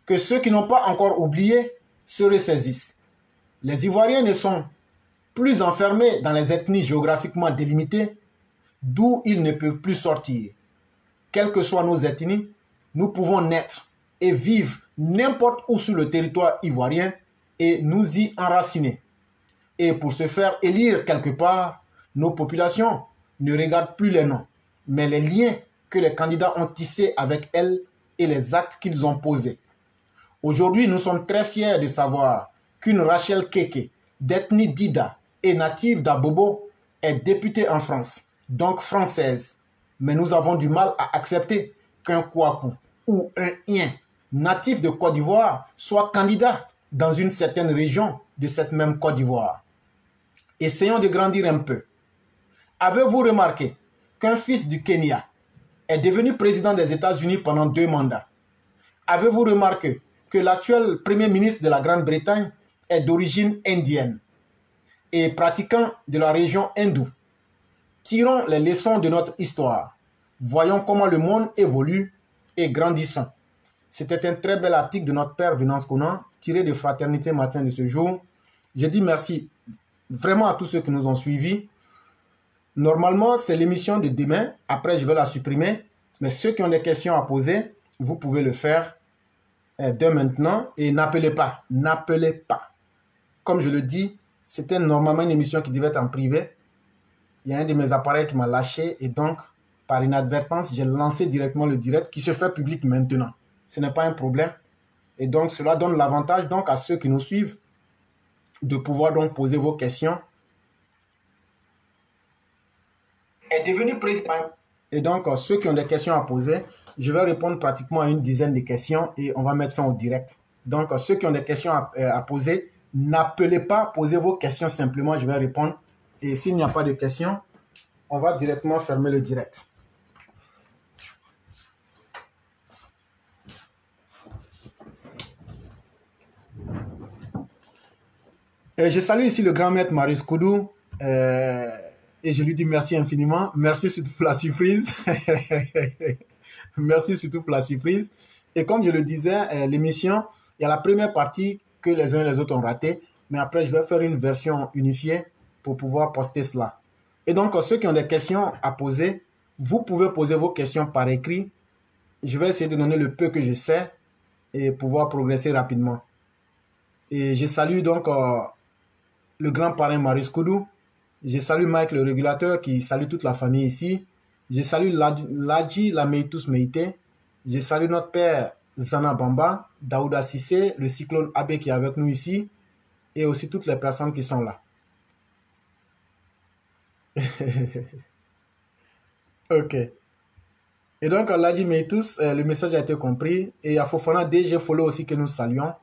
Que ceux qui n'ont pas encore oublié se ressaisissent. Les Ivoiriens ne sont plus enfermés dans les ethnies géographiquement délimitées, d'où ils ne peuvent plus sortir. Quelles que soient nos ethnies, nous pouvons naître et vivre n'importe où sur le territoire ivoirien et nous y enraciner. Et pour se faire élire quelque part, nos populations ne regardent plus les noms, mais les liens que les candidats ont tissés avec elles et les actes qu'ils ont posés. Aujourd'hui, nous sommes très fiers de savoir qu'une Rachel Keke, d'ethnie Dida et native d'Abobo, est députée en France, donc française. Mais nous avons du mal à accepter qu'un Kouakou ou un Ien, natif de Côte d'Ivoire, soit candidat dans une certaine région de cette même Côte d'Ivoire. Essayons de grandir un peu. Avez-vous remarqué qu'un fils du Kenya est devenu président des États-Unis pendant 2 mandats? Avez-vous remarqué que l'actuel premier ministre de la Grande-Bretagne est d'origine indienne et pratiquant de la région hindoue? Tirons les leçons de notre histoire. Voyons comment le monde évolue et grandissons. C'était un très bel article de notre père Venance Conan, tiré de Fraternité Matin de ce jour. Je dis merci vraiment à tous ceux qui nous ont suivis. Normalement, c'est l'émission de demain. Après, je vais la supprimer. Mais ceux qui ont des questions à poser, vous pouvez le faire dès maintenant. Et n'appelez pas. N'appelez pas. Comme je le dis, c'était normalement une émission qui devait être en privé. Il y a un de mes appareils qui m'a lâché. Et donc, par inadvertance, j'ai lancé directement le direct qui se fait public maintenant. Ce n'est pas un problème. Et donc, cela donne l'avantage donc à ceux qui nous suivent de pouvoir donc poser vos questions. Est devenu président. Et donc, ceux qui ont des questions à poser, je vais répondre pratiquement à une dizaine de questions et on va mettre fin au direct. Donc, ceux qui ont des questions à poser, n'appelez pas, posez vos questions simplement, je vais répondre. Et s'il n'y a pas de questions, on va directement fermer le direct. Je salue ici le grand maître Marius Koudou et je lui dis merci infiniment. Merci surtout pour la surprise. Merci surtout pour la surprise. Et comme je le disais, l'émission, il y a la première partie que les uns et les autres ont raté, mais après je vais faire une version unifiée pour pouvoir poster cela. Et donc ceux qui ont des questions à poser, vous pouvez poser vos questions par écrit. Je vais essayer de donner le peu que je sais et pouvoir progresser rapidement. Et je salue donc le grand parrain Marius Koudou. Je salue Mike le régulateur qui salue toute la famille ici. Je salue Ladji Lameitus Meite. Je salue notre père Zana Bamba, Daouda Sissé, le cyclone Abbé qui est avec nous ici et aussi toutes les personnes qui sont là. Ok. Et donc, Ladji Meitus, le message a été compris. Et à Fofana DG Follow aussi que nous saluons.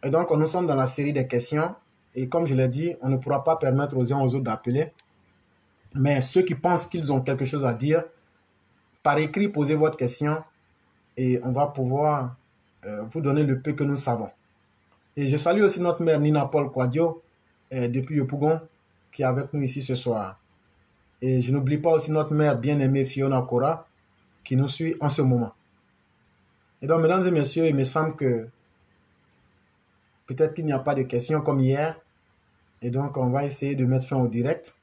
Et donc, nous sommes dans la série des questions. Et comme je l'ai dit, on ne pourra pas permettre aux uns aux autres d'appeler. Mais ceux qui pensent qu'ils ont quelque chose à dire, par écrit, posez votre question et on va pouvoir vous donner le peu que nous savons. Et je salue aussi notre mère Nina Paul Kouadio, depuis Yopougon, qui est avec nous ici ce soir. Et je n'oublie pas aussi notre mère bien-aimée Fiona Kora, qui nous suit en ce moment. Et donc, mesdames et messieurs, il me semble que peut-être qu'il n'y a pas de questions comme hier. Et donc, on va essayer de mettre fin au direct.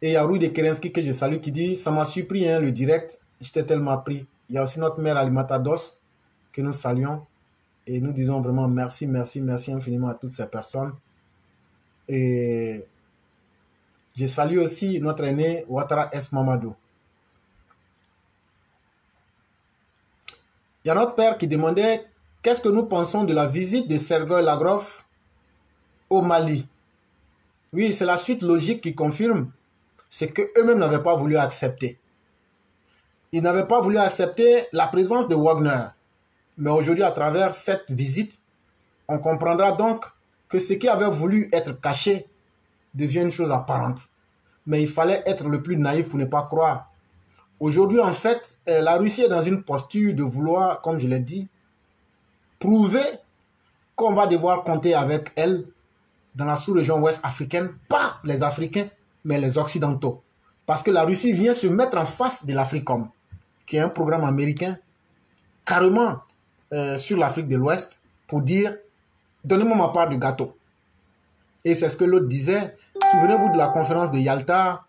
Et il y a Rui de Kerensky que je salue qui dit « Ça m'a surpris, hein, le direct. J'étais tellement pris. » Il y a aussi notre mère Alimata Dos que nous saluons. Et nous disons vraiment merci, merci, merci infiniment à toutes ces personnes. Et je salue aussi notre aîné Ouattara S. Mamadou. Il y a notre père qui demandait « Qu'est-ce que nous pensons de la visite de Sergei Lavrov au Mali ?» Oui, c'est la suite logique qui confirme ce qu'eux-mêmes n'avaient pas voulu accepter. Ils n'avaient pas voulu accepter la présence de Wagner. Mais aujourd'hui, à travers cette visite, on comprendra donc que ce qui avait voulu être caché devient une chose apparente. Mais il fallait être le plus naïf pour ne pas croire. Aujourd'hui, en fait, la Russie est dans une posture de vouloir, comme je l'ai dit, prouver qu'on va devoir compter avec elle dans la sous-région ouest africaine, pas les Africains, mais les Occidentaux. Parce que la Russie vient se mettre en face de l'Africom, qui est un programme américain carrément sur l'Afrique de l'Ouest pour dire « Donnez-moi ma part du gâteau ». Et c'est ce que l'autre disait, Souvenez-vous de la conférence de Yalta.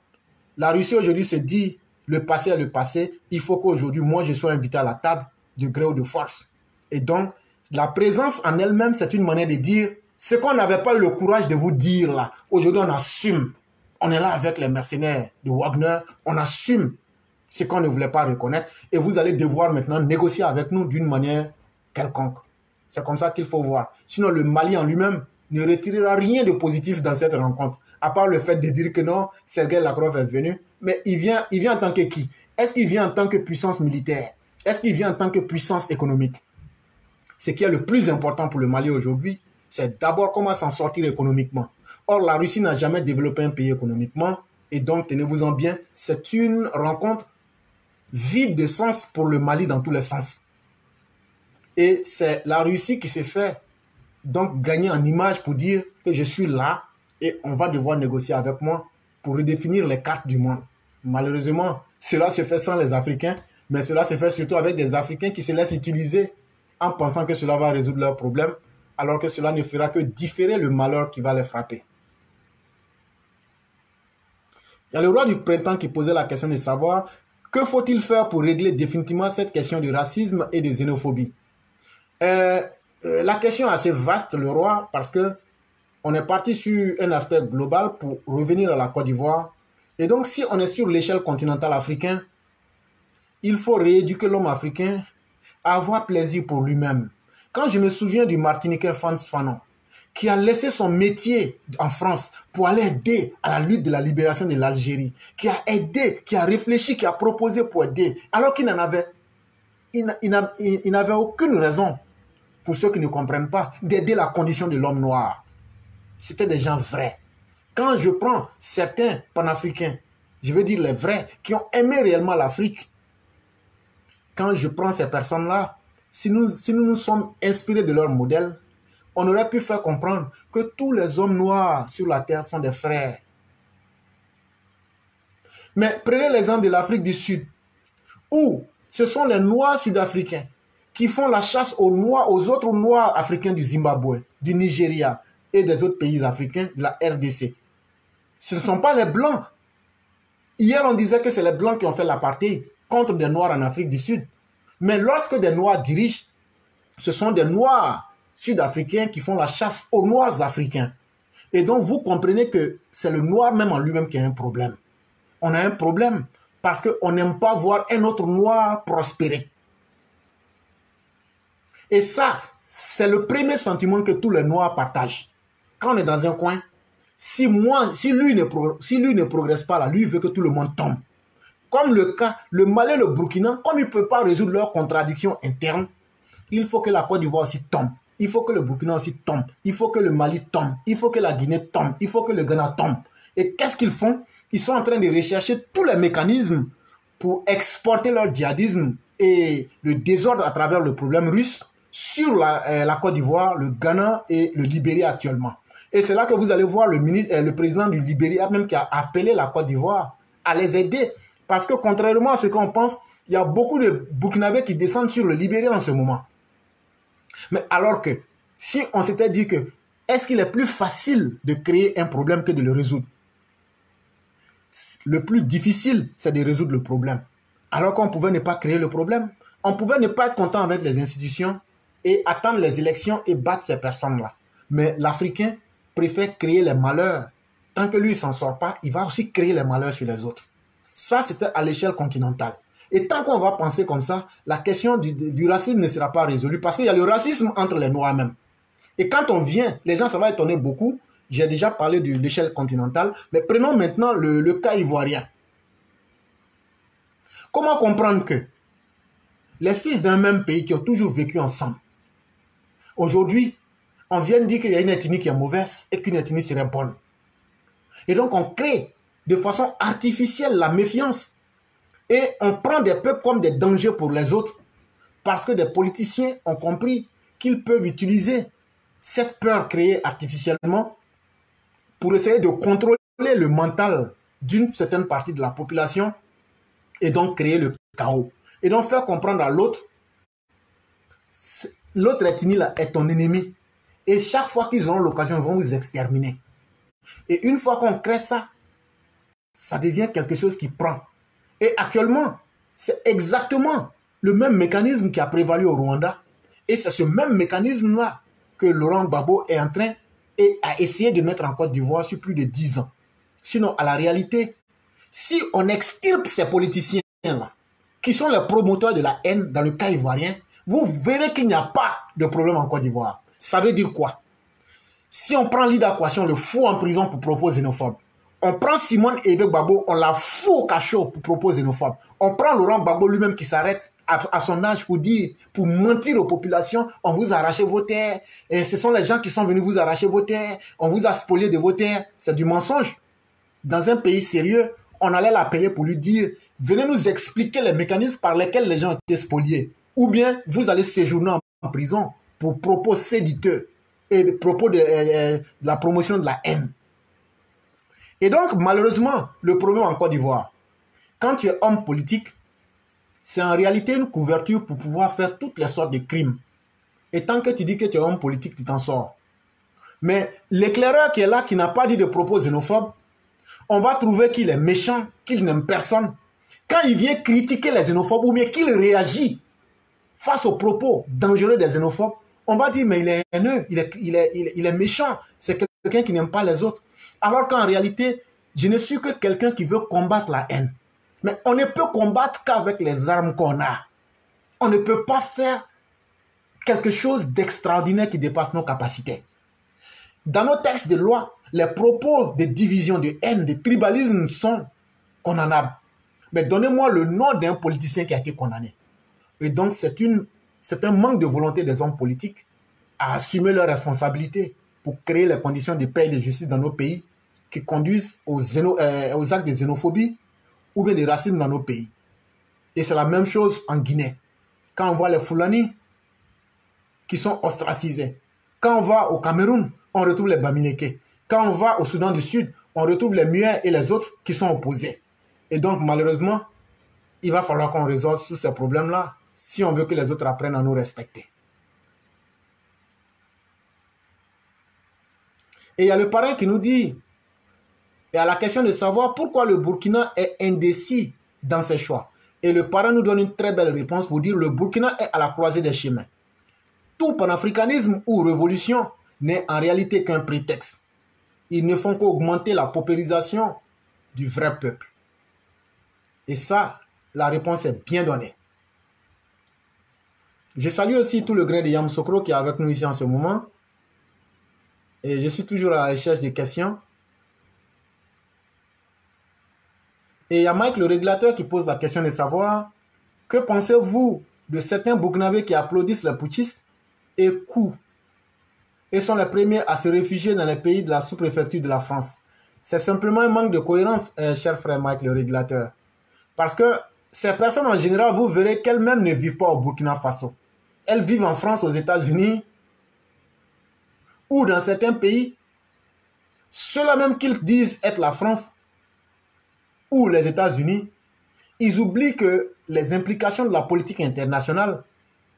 La Russie aujourd'hui se dit, le passé est le passé. Il faut qu'aujourd'hui, moi, je sois invité à la table de gré ou de force. Et donc, la présence en elle-même, c'est une manière de dire ce qu'on n'avait pas eu le courage de vous dire là. Aujourd'hui, on assume. On est là avec les mercenaires de Wagner. On assume ce qu'on ne voulait pas reconnaître. Et vous allez devoir maintenant négocier avec nous d'une manière quelconque. C'est comme ça qu'il faut voir. Sinon, le Mali en lui-même ne retirera rien de positif dans cette rencontre. À part le fait de dire que non, Sergei Lavrov est venu. Mais il vient en tant que qui? Est-ce qu'il vient en tant que puissance militaire? Est-ce qu'il vient en tant que puissance économique? Ce qui est le plus important pour le Mali aujourd'hui, c'est d'abord comment s'en sortir économiquement. Or, la Russie n'a jamais développé un pays économiquement. Et donc, tenez-vous-en bien, c'est une rencontre vide de sens pour le Mali dans tous les sens. Et c'est la Russie qui s'est fait donc gagner en image pour dire que je suis là et on va devoir négocier avec moi pour redéfinir les cartes du monde. Malheureusement, cela se fait sans les Africains, mais cela se fait surtout avec des Africains qui se laissent utiliser en pensant que cela va résoudre leurs problèmes, alors que cela ne fera que différer le malheur qui va les frapper. Il y a le roi du printemps qui posait la question de savoir que faut-il faire pour régler définitivement cette question de racisme et de xénophobie. La question est assez vaste, le roi, parce que on est parti sur un aspect global pour revenir à la Côte d'Ivoire. Et donc, si on est sur l'échelle continentale africaine, il faut rééduquer l'homme africain à avoir plaisir pour lui-même. Quand je me souviens du Martiniquais Frantz Fanon, qui a laissé son métier en France pour aller aider à la lutte de la libération de l'Algérie, qui a aidé, qui a réfléchi, qui a proposé pour aider, alors qu'il n'avait aucune raison, pour ceux qui ne comprennent pas, d'aider la condition de l'homme noir. C'était des gens vrais. Quand je prends certains panafricains, je veux dire les vrais, qui ont aimé réellement l'Afrique, quand je prends ces personnes-là, si nous nous sommes inspirés de leur modèle, on aurait pu faire comprendre que tous les hommes noirs sur la terre sont des frères. Mais prenez l'exemple de l'Afrique du Sud, où ce sont les Noirs sud-africains qui font la chasse aux Noirs, aux autres Noirs africains du Zimbabwe, du Nigeria et des autres pays africains de la RDC. Ce ne sont pas les Blancs. Hier, on disait que c'est les Blancs qui ont fait l'apartheid contre des Noirs en Afrique du Sud. Mais lorsque des Noirs dirigent, ce sont des Noirs sud-africains qui font la chasse aux Noirs africains. Et donc, vous comprenez que c'est le Noir même en lui-même qui a un problème. On a un problème parce qu'on n'aime pas voir un autre Noir prospérer. Et ça, c'est le premier sentiment que tous les Noirs partagent. Quand on est dans un coin, si lui ne progresse pas là, lui veut que tout le monde tombe. Comme le cas, le Mali et le Burkina, comme ils ne peuvent pas résoudre leurs contradictions internes, il faut que la Côte d'Ivoire aussi tombe. Il faut que le Burkina aussi tombe. Il faut que le Mali tombe. Il faut que la Guinée tombe. Il faut que le Ghana tombe. Et qu'est-ce qu'ils font? Ils sont en train de rechercher tous les mécanismes pour exporter leur djihadisme et le désordre à travers le problème russe sur la Côte d'Ivoire, le Ghana et le Libéria actuellement. Et c'est là que vous allez voir le président du Libéria même qui a appelé la Côte d'Ivoire à les aider. Parce que contrairement à ce qu'on pense, il y a beaucoup de Burkinabés qui descendent sur le Libéria en ce moment. Mais alors que, si on s'était dit que, est-ce qu'il est plus facile de créer un problème que de le résoudre? Le plus difficile, c'est de résoudre le problème. Alors qu'on pouvait ne pas créer le problème. On pouvait ne pas être content avec les institutions et attendre les élections et battre ces personnes-là. Mais l'Africain préfère créer les malheurs. Tant que lui ne s'en sort pas, il va aussi créer les malheurs sur les autres. Ça, c'était à l'échelle continentale. Et tant qu'on va penser comme ça, la question du racisme ne sera pas résolue parce qu'il y a le racisme entre les Noirs même. Et quand on vient, les gens, ça va étonner beaucoup. J'ai déjà parlé de l'échelle continentale, mais prenons maintenant le cas ivoirien. Comment comprendre que les fils d'un même pays qui ont toujours vécu ensemble, aujourd'hui, on vient de dire qu'il y a une ethnie qui est mauvaise et qu'une ethnie serait bonne. Et donc on crée de façon artificielle la méfiance. Et on prend des peuples comme des dangers pour les autres parce que des politiciens ont compris qu'ils peuvent utiliser cette peur créée artificiellement pour essayer de contrôler le mental d'une certaine partie de la population et donc créer le chaos. Et donc faire comprendre à l'autre, l'autre ethnie là est ton ennemi. Et chaque fois qu'ils auront l'occasion, ils vont vous exterminer. Et une fois qu'on crée ça, ça devient quelque chose qui prend. Et actuellement, c'est exactement le même mécanisme qui a prévalu au Rwanda. Et c'est ce même mécanisme-là que Laurent Gbagbo est en train et a essayé de mettre en Côte d'Ivoire sur plus de 10 ans. Sinon, à la réalité, si on extirpe ces politiciens-là, qui sont les promoteurs de la haine dans le cas ivoirien, vous verrez qu'il n'y a pas de problème en Côte d'Ivoire. Ça veut dire quoi? Si on prend Lida Kwasi, on le fout en prison pour propos xénophobes. On prend Simone Eve Gbagbo, on la fout au cachot pour propos xénophobes. On prend Laurent Gbagbo lui-même qui s'arrête à son âge pour dire, pour mentir aux populations, on vous a arraché vos terres, et ce sont les gens qui sont venus vous arracher vos terres, on vous a spolié de vos terres. C'est du mensonge. Dans un pays sérieux, on allait l'appeler pour lui dire, venez nous expliquer les mécanismes par lesquels les gens ont été spoliés. Ou bien vous allez séjourner en prison pour propos séditeurs et propos de la promotion de la haine. Et donc, malheureusement, le problème en Côte d'Ivoire, quand tu es homme politique, c'est en réalité une couverture pour pouvoir faire toutes les sortes de crimes. Et tant que tu dis que tu es homme politique, tu t'en sors. Mais l'éclaireur qui est là, qui n'a pas dit de propos xénophobes, on va trouver qu'il est méchant, qu'il n'aime personne. Quand il vient critiquer les xénophobes ou bien qu'il réagit face aux propos dangereux des xénophobes, on va dire, mais il est haineux, il est méchant, c'est quelqu'un qui n'aime pas les autres. Alors qu'en réalité, je ne suis que quelqu'un qui veut combattre la haine. Mais on ne peut combattre qu'avec les armes qu'on a. On ne peut pas faire quelque chose d'extraordinaire qui dépasse nos capacités. Dans nos textes de loi, les propos de division, de haine, de tribalisme sont condamnables. Mais donnez-moi le nom d'un politicien qui a été condamné. Et donc, c'est un manque de volonté des hommes politiques à assumer leurs responsabilités pour créer les conditions de paix et de justice dans nos pays qui conduisent aux actes de xénophobie ou bien de racisme dans nos pays. Et c'est la même chose en Guinée. Quand on voit les Fulani qui sont ostracisés, quand on va au Cameroun, on retrouve les Bamileke. Quand on va au Soudan du Sud, on retrouve les Muets et les autres qui sont opposés. Et donc, malheureusement, il va falloir qu'on résolve tous ces problèmes-là si on veut que les autres apprennent à nous respecter. Et il y a le parrain qui nous dit, et à la question de savoir pourquoi le Burkina est indécis dans ses choix. Et le parrain nous donne une très belle réponse pour dire le Burkina est à la croisée des chemins. Tout panafricanisme ou révolution n'est en réalité qu'un prétexte. Ils ne font qu'augmenter la paupérisation du vrai peuple. Et ça, la réponse est bien donnée. Je salue aussi tout le grain de Yamoussoukro qui est avec nous ici en ce moment. Et je suis toujours à la recherche de questions. Et il y a Mike, le régulateur, qui pose la question de savoir que pensez-vous de certains Burkinabés qui applaudissent les putschistes et coups et sont les premiers à se réfugier dans les pays de la sous-préfecture de la France. C'est simplement un manque de cohérence, cher frère Mike, le régulateur. Parce que ces personnes, en général, vous verrez qu'elles-mêmes ne vivent pas au Burkina Faso. Elles vivent en France, aux États-Unis, ou dans certains pays, ceux-là même qu'ils disent être la France ou les États-Unis, ils oublient que les implications de la politique internationale,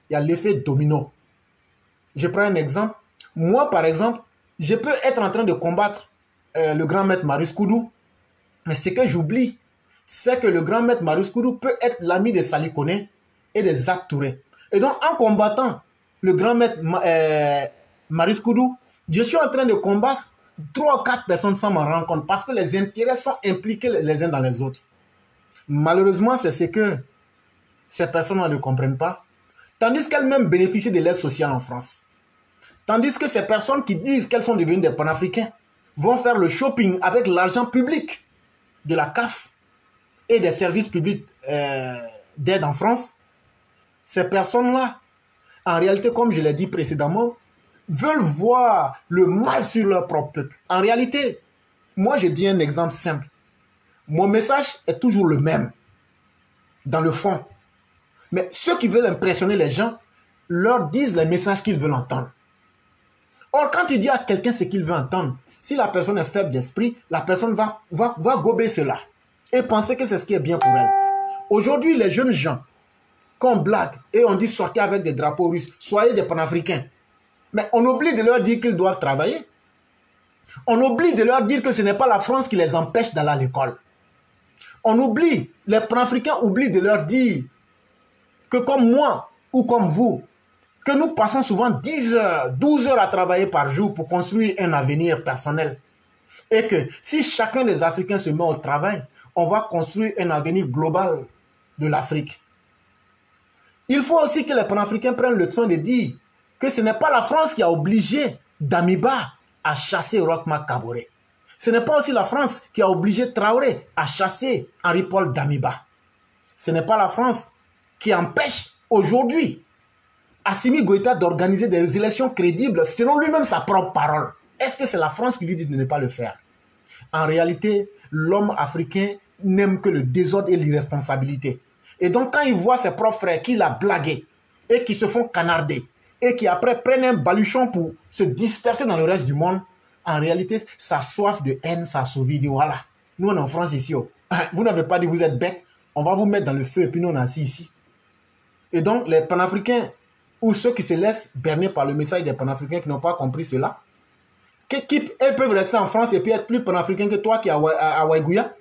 il y a l'effet domino. Je prends un exemple. Moi, par exemple, je peux être en train de combattre le grand maître Marius Koudou, mais ce que j'oublie, c'est que le grand maître Marius Koudou peut être l'ami de Sali Kone et de Jacques Touré. Et donc, en combattant le grand maître Marius Koudou, je suis en train de combattre 3 ou 4 personnes sans m'en rendre compte parce que les intérêts sont impliqués les uns dans les autres. Malheureusement, c'est ce que ces personnes ne comprennent pas, tandis qu'elles-mêmes bénéficient de l'aide sociale en France. Tandis que ces personnes qui disent qu'elles sont devenues des panafricains vont faire le shopping avec l'argent public de la CAF et des services publics d'aide en France. Ces personnes-là, en réalité, comme je l'ai dit précédemment, veulent voir le mal sur leur propre peuple. En réalité, moi je dis un exemple simple. Mon message est toujours le même, dans le fond. Mais ceux qui veulent impressionner les gens leur disent les messages qu'ils veulent entendre. Or, quand tu dis à quelqu'un ce qu'il veut entendre, si la personne est faible d'esprit, la personne va gober cela et penser que c'est ce qui est bien pour elle. Aujourd'hui, les jeunes gens, qu'on blague et on dit sortez avec des drapeaux russes, soyez des panafricains. Mais on oublie de leur dire qu'ils doivent travailler. On oublie de leur dire que ce n'est pas la France qui les empêche d'aller à l'école. On oublie, les panafricains oublient de leur dire que comme moi ou comme vous, que nous passons souvent 10 heures, 12 heures à travailler par jour pour construire un avenir personnel. Et que si chacun des Africains se met au travail, on va construire un avenir global de l'Afrique. Il faut aussi que les panafricains prennent le soin de dire que ce n'est pas la France qui a obligé Damiba à chasser Roch-Marc Kaboré. Ce n'est pas aussi la France qui a obligé Traoré à chasser Henri-Paul Damiba. Ce n'est pas la France qui empêche aujourd'hui Assimi Goïta d'organiser des élections crédibles selon lui-même sa propre parole. Est-ce que c'est la France qui lui dit de ne pas le faire? En réalité, l'homme africain n'aime que le désordre et l'irresponsabilité. Et donc quand il voit ses propres frères qui l'a blagué et qui se font canarder et qui après prennent un baluchon pour se disperser dans le reste du monde, en réalité, sa soif de haine, sa souvi, dit voilà, nous on est en France ici, oh. Vous n'avez pas dit vous êtes bêtes, on va vous mettre dans le feu et puis nous on est assis ici. Et donc les panafricains ou ceux qui se laissent berner par le message des panafricains qui n'ont pas compris cela, ils peuvent rester en France et puis être plus panafricains que toi qui es à Waïgouya,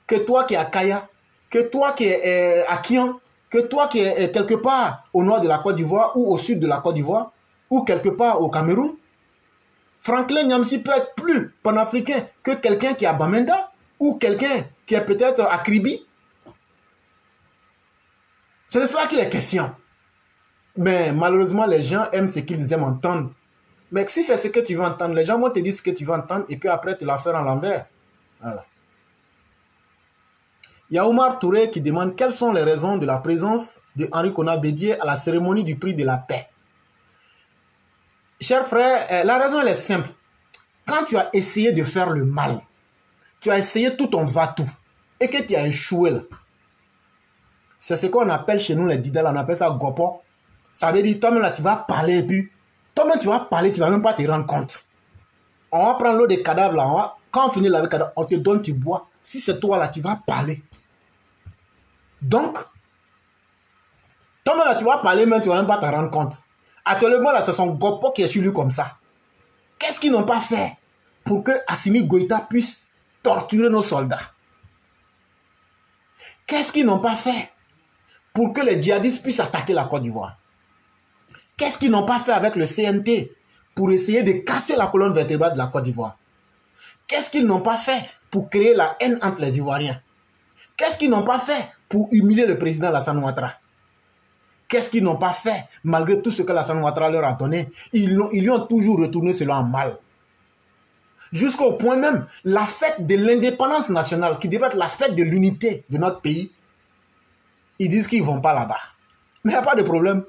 que toi qui es à Kaya, que toi qui es à Kian, que toi qui es quelque part au nord de la Côte d'Ivoire ou au sud de la Côte d'Ivoire ou quelque part au Cameroun. Franklin Nyamsi peut être plus panafricain que quelqu'un qui est à Bamenda ou quelqu'un qui est peut-être à Kribi. C'est de cela qu'il est question. Mais malheureusement, les gens aiment ce qu'ils aiment entendre. Mais si c'est ce que tu veux entendre, les gens vont te dire ce que tu veux entendre et puis après te la faire en l'envers. Voilà. Il y a Omar Touré qui demande quelles sont les raisons de la présence de Henri Konan Bédié à la cérémonie du prix de la paix. Cher frère, la raison elle est simple. Quand tu as essayé de faire le mal, tu as essayé tout ton va-tout et que tu as échoué là, c'est ce qu'on appelle chez nous les didal, on appelle ça gopo. Ça veut dire toi-même là tu vas parler et puis toi-même tu vas parler, tu ne vas même pas te rendre compte. On va prendre l'eau des cadavres là, quand on finit avec cadavre, on te donne, tu bois. Si c'est toi là, tu vas parler. Donc, toi-même là tu vas parler mais tu ne vas même pas te rendre compte. Actuellement là, c'est son gopo qui est sur lui comme ça. Qu'est-ce qu'ils n'ont pas fait pour que Assimi Goïta puisse torturer nos soldats? Qu'est-ce qu'ils n'ont pas fait pour que les djihadistes puissent attaquer la Côte d'Ivoire? Qu'est-ce qu'ils n'ont pas fait avec le CNT pour essayer de casser la colonne vertébrale de la Côte d'Ivoire? Qu'est-ce qu'ils n'ont pas fait pour créer la haine entre les Ivoiriens? Qu'est-ce qu'ils n'ont pas fait pour humilier le président Alassane Ouattara? Qu'est-ce qu'ils n'ont pas fait malgré tout ce que Alassane Ouattara leur a donné? Ils lui ont toujours retourné cela en mal. Jusqu'au point même, la fête de l'indépendance nationale, qui devait être la fête de l'unité de notre pays, ils disent qu'ils ne vont pas là-bas. Mais il n'y a pas de problème.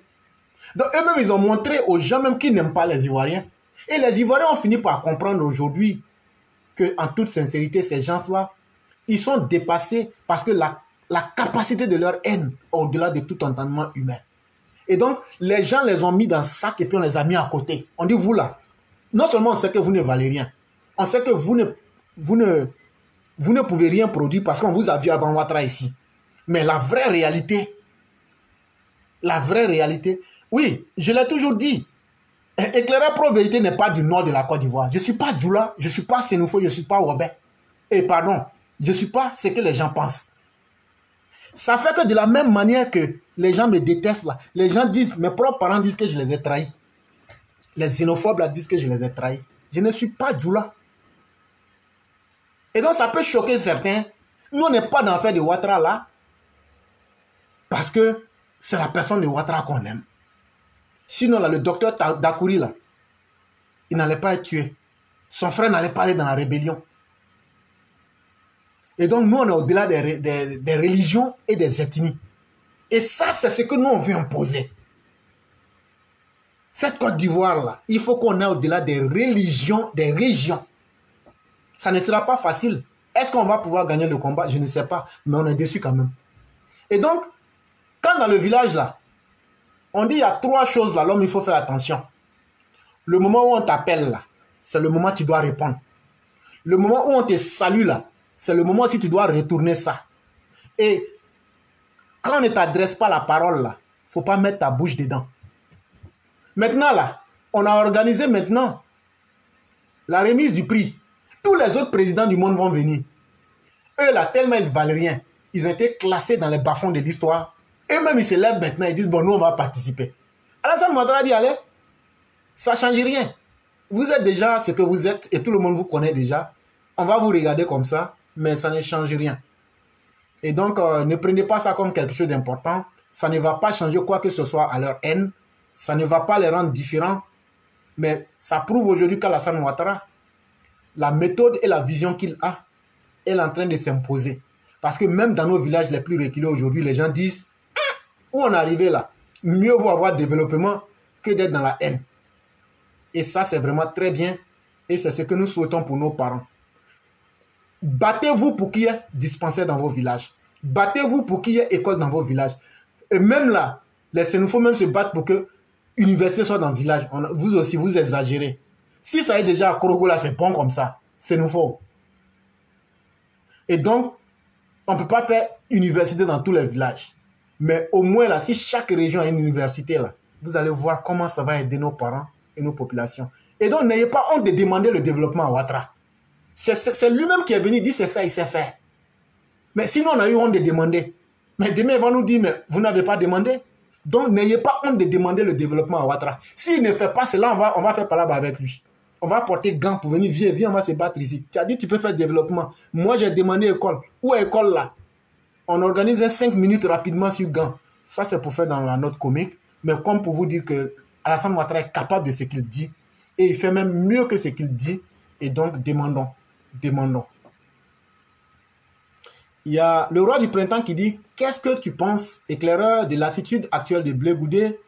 Donc eux-mêmes, ils ont montré aux gens même qu'ils n'aiment pas les Ivoiriens. Et les Ivoiriens ont fini par comprendre aujourd'hui que, en toute sincérité, ces gens-là, ils sont dépassés parce que la capacité de leur haine au-delà de tout entendement humain. Et donc, les gens les ont mis dans un sac et puis on les a mis à côté. On dit, vous là, non seulement on sait que vous ne valez rien, on sait que vous ne pouvez rien produire parce qu'on vous a vu avant Ouattara ici. Mais la vraie réalité, oui, je l'ai toujours dit, Éclaireur Pro-Vérité n'est pas du nord de la Côte d'Ivoire. Je ne suis pas Djoula, je ne suis pas Sénoufo, je ne suis pas Wabé. Et pardon, je ne suis pas ce que les gens pensent. Ça fait que de la même manière que les gens me détestent là, les gens disent, mes propres parents disent que je les ai trahis. Les xénophobes là disent que je les ai trahis. Je ne suis pas Djoula. Et donc ça peut choquer certains. Nous on n'est pas dans l'affaire de Ouattara là, parce que c'est la personne de Ouattara qu'on aime. Sinon là, le docteur Dakouri là, il n'allait pas être tué. Son frère n'allait pas aller dans la rébellion. Et donc, nous, on est au-delà des religions et des ethnies. Et ça, c'est ce que nous, on veut imposer. Cette Côte d'Ivoire-là, il faut qu'on aille au-delà des religions, des régions. Ça ne sera pas facile. Est-ce qu'on va pouvoir gagner le combat? Je ne sais pas. Mais on est déçus quand même. Et donc, quand dans le village, là, on dit il y a 3 choses, là, l'homme, il faut faire attention. Le moment où on t'appelle, là, c'est le moment où tu dois répondre. Le moment où on te salue, là, c'est le moment où tu dois retourner ça. Et quand on ne t'adresse pas la parole, là, il ne faut pas mettre ta bouche dedans. Maintenant, là, on a organisé maintenant La remise du prix. Tous les autres présidents du monde vont venir. Eux là, tellement ils ne valent rien. Ils ont été classés dans les bas-fonds de l'histoire. Eux-mêmes, ils se lèvent maintenant et disent, bon, nous, on va participer. Alassane Ouattara dit, allez, ça ne change rien. Vous êtes déjà ce que vous êtes et tout le monde vous connaît déjà. On va vous regarder comme ça, mais ça ne change rien. Et donc, ne prenez pas ça comme quelque chose d'important. Ça ne va pas changer quoi que ce soit à leur haine. Ça ne va pas les rendre différents. Mais ça prouve aujourd'hui qu'Alassane Ouattara, la méthode et la vision qu'il a, est en train de s'imposer. Parce que même dans nos villages les plus reculés aujourd'hui, les gens disent « Où on est arrivé là? Mieux vaut avoir développement que d'être dans la haine. » Et ça, c'est vraiment très bien. Et c'est ce que nous souhaitons pour nos parents. Battez-vous pour qu'il y ait dispensaire dans vos villages. Battez-vous pour qu'il y ait école dans vos villages. Et même là, les Sénoufos même se battent pour que l'université soit dans le village. Vous aussi, vous exagérez. Si ça est déjà à Korogo, là, c'est bon comme ça. Sénoufo. Et donc, on ne peut pas faire université dans tous les villages. Mais au moins, là, si chaque région a une université, là, vous allez voir comment ça va aider nos parents et nos populations. Et donc, n'ayez pas honte de demander le développement à Ouattara. C'est lui-même qui est venu dire c'est ça, il sait faire. Mais sinon, on a eu honte de demander. Mais demain, il va nous dire, mais vous n'avez pas demandé. Donc, n'ayez pas honte de demander le développement à Ouattara. S'il ne fait pas cela, on va faire palabre avec lui. On va porter gants pour venir, viens, on va se battre ici. Tu as dit, tu peux faire développement. Moi, j'ai demandé école. Où est école là? On organise 5 minutes rapidement sur gants. Ça, c'est pour faire dans la note comique. Mais comme pour vous dire que Alassane Ouattara est capable de ce qu'il dit. Et il fait même mieux que ce qu'il dit. Et donc, demandons. Demandons. Il y a le roi du printemps qui dit « Qu'est-ce que tu penses, éclaireur, de l'attitude actuelle de Blé Goudé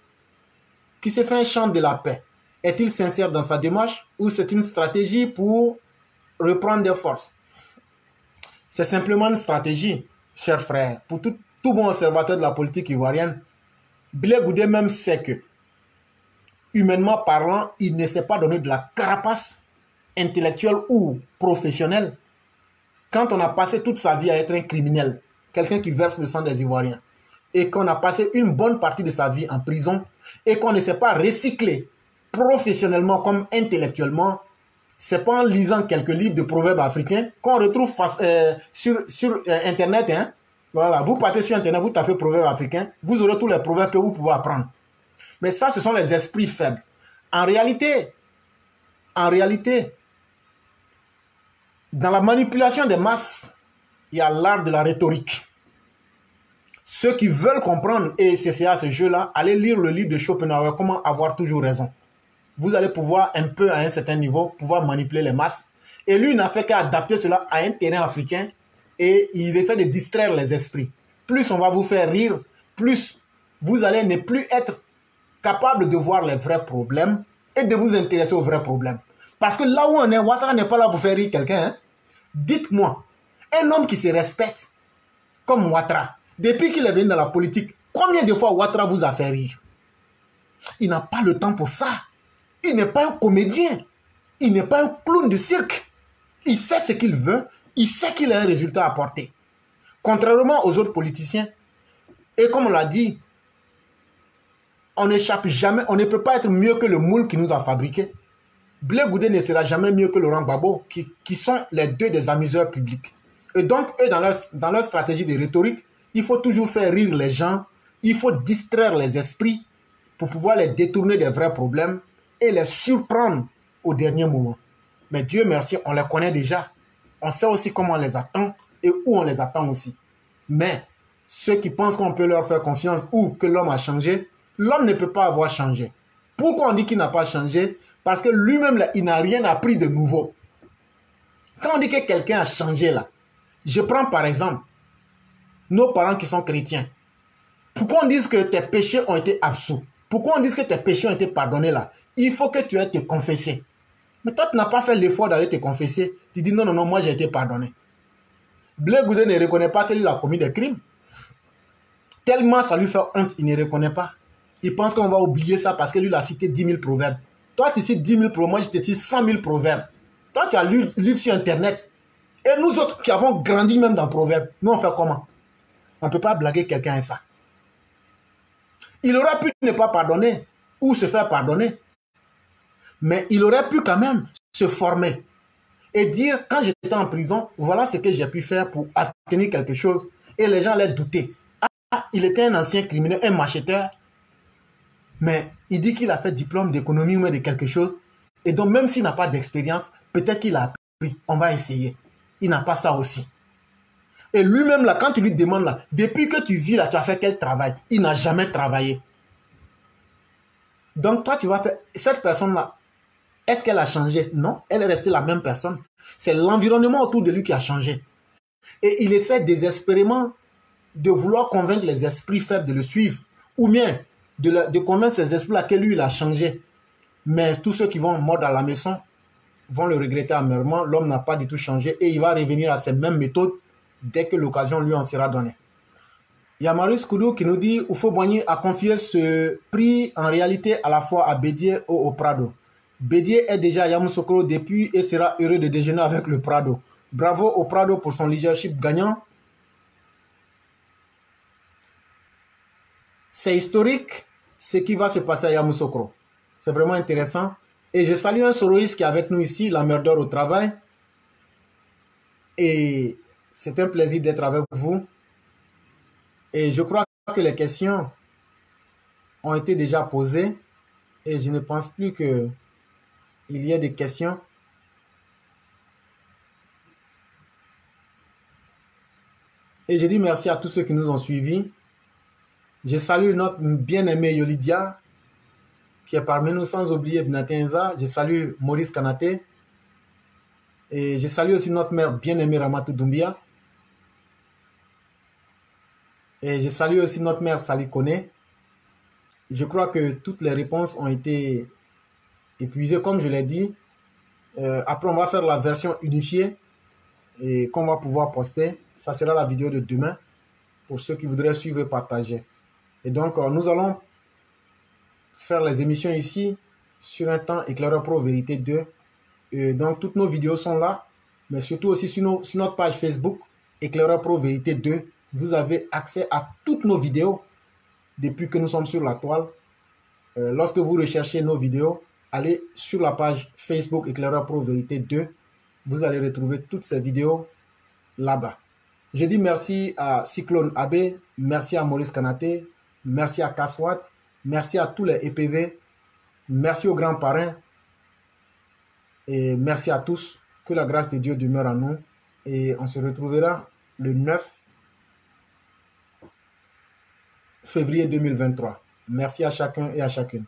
qui se fait un chant de la paix? Est-il sincère dans sa démarche ou c'est une stratégie pour reprendre des forces ?» C'est simplement une stratégie, chers frères. Pour tout bon observateur de la politique ivoirienne, Blé Goudé même sait que, humainement parlant, il ne s'est pas donné de la carapace intellectuelle ou professionnelle quand on a passé toute sa vie à être un criminel, quelqu'un qui verse le sang des Ivoiriens, et qu'on a passé une bonne partie de sa vie en prison, et qu'on ne s'est pas recyclé professionnellement comme intellectuellement, c'est pas en lisant quelques livres de proverbes africains qu'on retrouve sur Internet. Hein? Voilà, vous partez sur Internet, vous tapez proverbes africains, vous aurez tous les proverbes que vous pouvez apprendre. Mais ça, ce sont les esprits faibles. En réalité, dans la manipulation des masses, il y a l'art de la rhétorique. Ceux qui veulent comprendre et essayer à ce jeu-là, allez lire le livre de Schopenhauer, Comment avoir toujours raison. Vous allez pouvoir un peu, à un certain niveau, pouvoir manipuler les masses. Et lui, il n'a fait qu'à adapter cela à un terrain africain et il essaie de distraire les esprits. Plus on va vous faire rire, plus vous allez ne plus être capable de voir les vrais problèmes et de vous intéresser aux vrais problèmes. Parce que là où on est, Ouattara n'est pas là pour faire rire quelqu'un. Hein? Dites-moi, un homme qui se respecte comme Ouattara, depuis qu'il est venu dans la politique, combien de fois Ouattara vous a fait rire? Il n'a pas le temps pour ça. Il n'est pas un comédien. Il n'est pas un clown de cirque. Il sait ce qu'il veut. Il sait qu'il a un résultat à apporter. Contrairement aux autres politiciens, et comme on l'a dit, on n'échappe jamais, on ne peut pas être mieux que le moule qui nous a fabriqués. Blé Goudé ne sera jamais mieux que Laurent Gbagbo, qui sont les deux des amuseurs publics. Et donc, eux, dans leur stratégie de rhétorique, il faut toujours faire rire les gens, il faut distraire les esprits pour pouvoir les détourner des vrais problèmes et les surprendre au dernier moment. Mais Dieu merci, on les connaît déjà. On sait aussi comment on les attend et où on les attend aussi. Mais ceux qui pensent qu'on peut leur faire confiance ou que l'homme a changé, l'homme ne peut pas avoir changé. Pourquoi on dit qu'il n'a pas changé? Parce que lui-même, il n'a rien appris de nouveau. Quand on dit que quelqu'un a changé là, je prends par exemple nos parents qui sont chrétiens. Pourquoi on dit que tes péchés ont été absous? Pourquoi on dit que tes péchés ont été pardonnés là? Il faut que tu aies te confessé. Mais toi, tu n'as pas fait l'effort d'aller te confesser. Tu dis non, non, non, moi j'ai été pardonné. Blé Goudé ne reconnaît pas qu'il a commis des crimes. Tellement ça lui fait honte, il ne reconnaît pas. Il pense qu'on va oublier ça parce que lui, il a cité 10 000 proverbes. Toi, tu cites 10 000 proverbes, moi, je te cite 100 000 proverbes. Toi, tu as lu le livre sur Internet. Et nous autres qui avons grandi même dans proverbes, nous, on fait comment? On ne peut pas blaguer quelqu'un à ça. Il aurait pu ne pas pardonner ou se faire pardonner. Mais il aurait pu quand même se former et dire, quand j'étais en prison, voilà ce que j'ai pu faire pour obtenir quelque chose. Et les gens allaient douter. Ah, il était un ancien criminel, un macheteur, mais il dit qu'il a fait diplôme d'économie ou de quelque chose. Et donc, même s'il n'a pas d'expérience, peut-être qu'il a appris. On va essayer. Il n'a pas ça aussi. Et lui-même, là, quand tu lui demandes, là, depuis que tu vis là, tu as fait quel travail? Il n'a jamais travaillé. Donc, toi, tu vas faire... Cette personne-là, est-ce qu'elle a changé? Non, elle est restée la même personne. C'est l'environnement autour de lui qui a changé. Et il essaie désespérément de vouloir convaincre les esprits faibles de le suivre. Ou bien de convaincre ces esprits-là que lui, il a changé. Mais tous ceux qui vont mordre à la maison vont le regretter amèrement. L'homme n'a pas du tout changé et il va revenir à ses mêmes méthodes dès que l'occasion lui en sera donnée. Il y a Marius Koudou qui nous dit Oufo Boigny a confié ce prix en réalité à la fois à Bédié ou au Prado. Bédié est déjà à Yamoussoukro depuis et sera heureux de déjeuner avec le Prado. Bravo au Prado pour son leadership gagnant. C'est historique ce qui va se passer à Yamoussoukro. C'est vraiment intéressant. Et je salue un soroïste qui est avec nous ici, la l'emmerdeur au travail. Et c'est un plaisir d'être avec vous. Et je crois que les questions ont été déjà posées. Et je ne pense plus qu'il y ait des questions. Et je dis merci à tous ceux qui nous ont suivis. Je salue notre bien-aimé Yolidia, qui est parmi nous, sans oublier Bnatenza. Je salue Maurice Kanaté. Et je salue aussi notre mère bien-aimée Ramatou Doumbia. Et je salue aussi notre mère Sali Kone. Je crois que toutes les réponses ont été épuisées, comme je l'ai dit. Après, on va faire la version unifiée et qu'on va pouvoir poster. Ça sera la vidéo de demain pour ceux qui voudraient suivre et partager. Et donc, nous allons faire les émissions ici sur un temps Éclaireur Pro Vérité 2. Et donc, toutes nos vidéos sont là, mais surtout aussi sur notre page Facebook Éclaireur Pro Vérité 2. Vous avez accès à toutes nos vidéos depuis que nous sommes sur la toile. Lorsque vous recherchez nos vidéos, allez sur la page Facebook Éclaireur Pro Vérité 2. Vous allez retrouver toutes ces vidéos là-bas. Je dis merci à Cyclone Abbé, merci à Maurice Kanaté, merci à Kaswat, merci à tous les EPV, merci aux grands parrains et merci à tous. Que la grâce de Dieu demeure en nous et on se retrouvera le 9 février 2023. Merci à chacun et à chacune.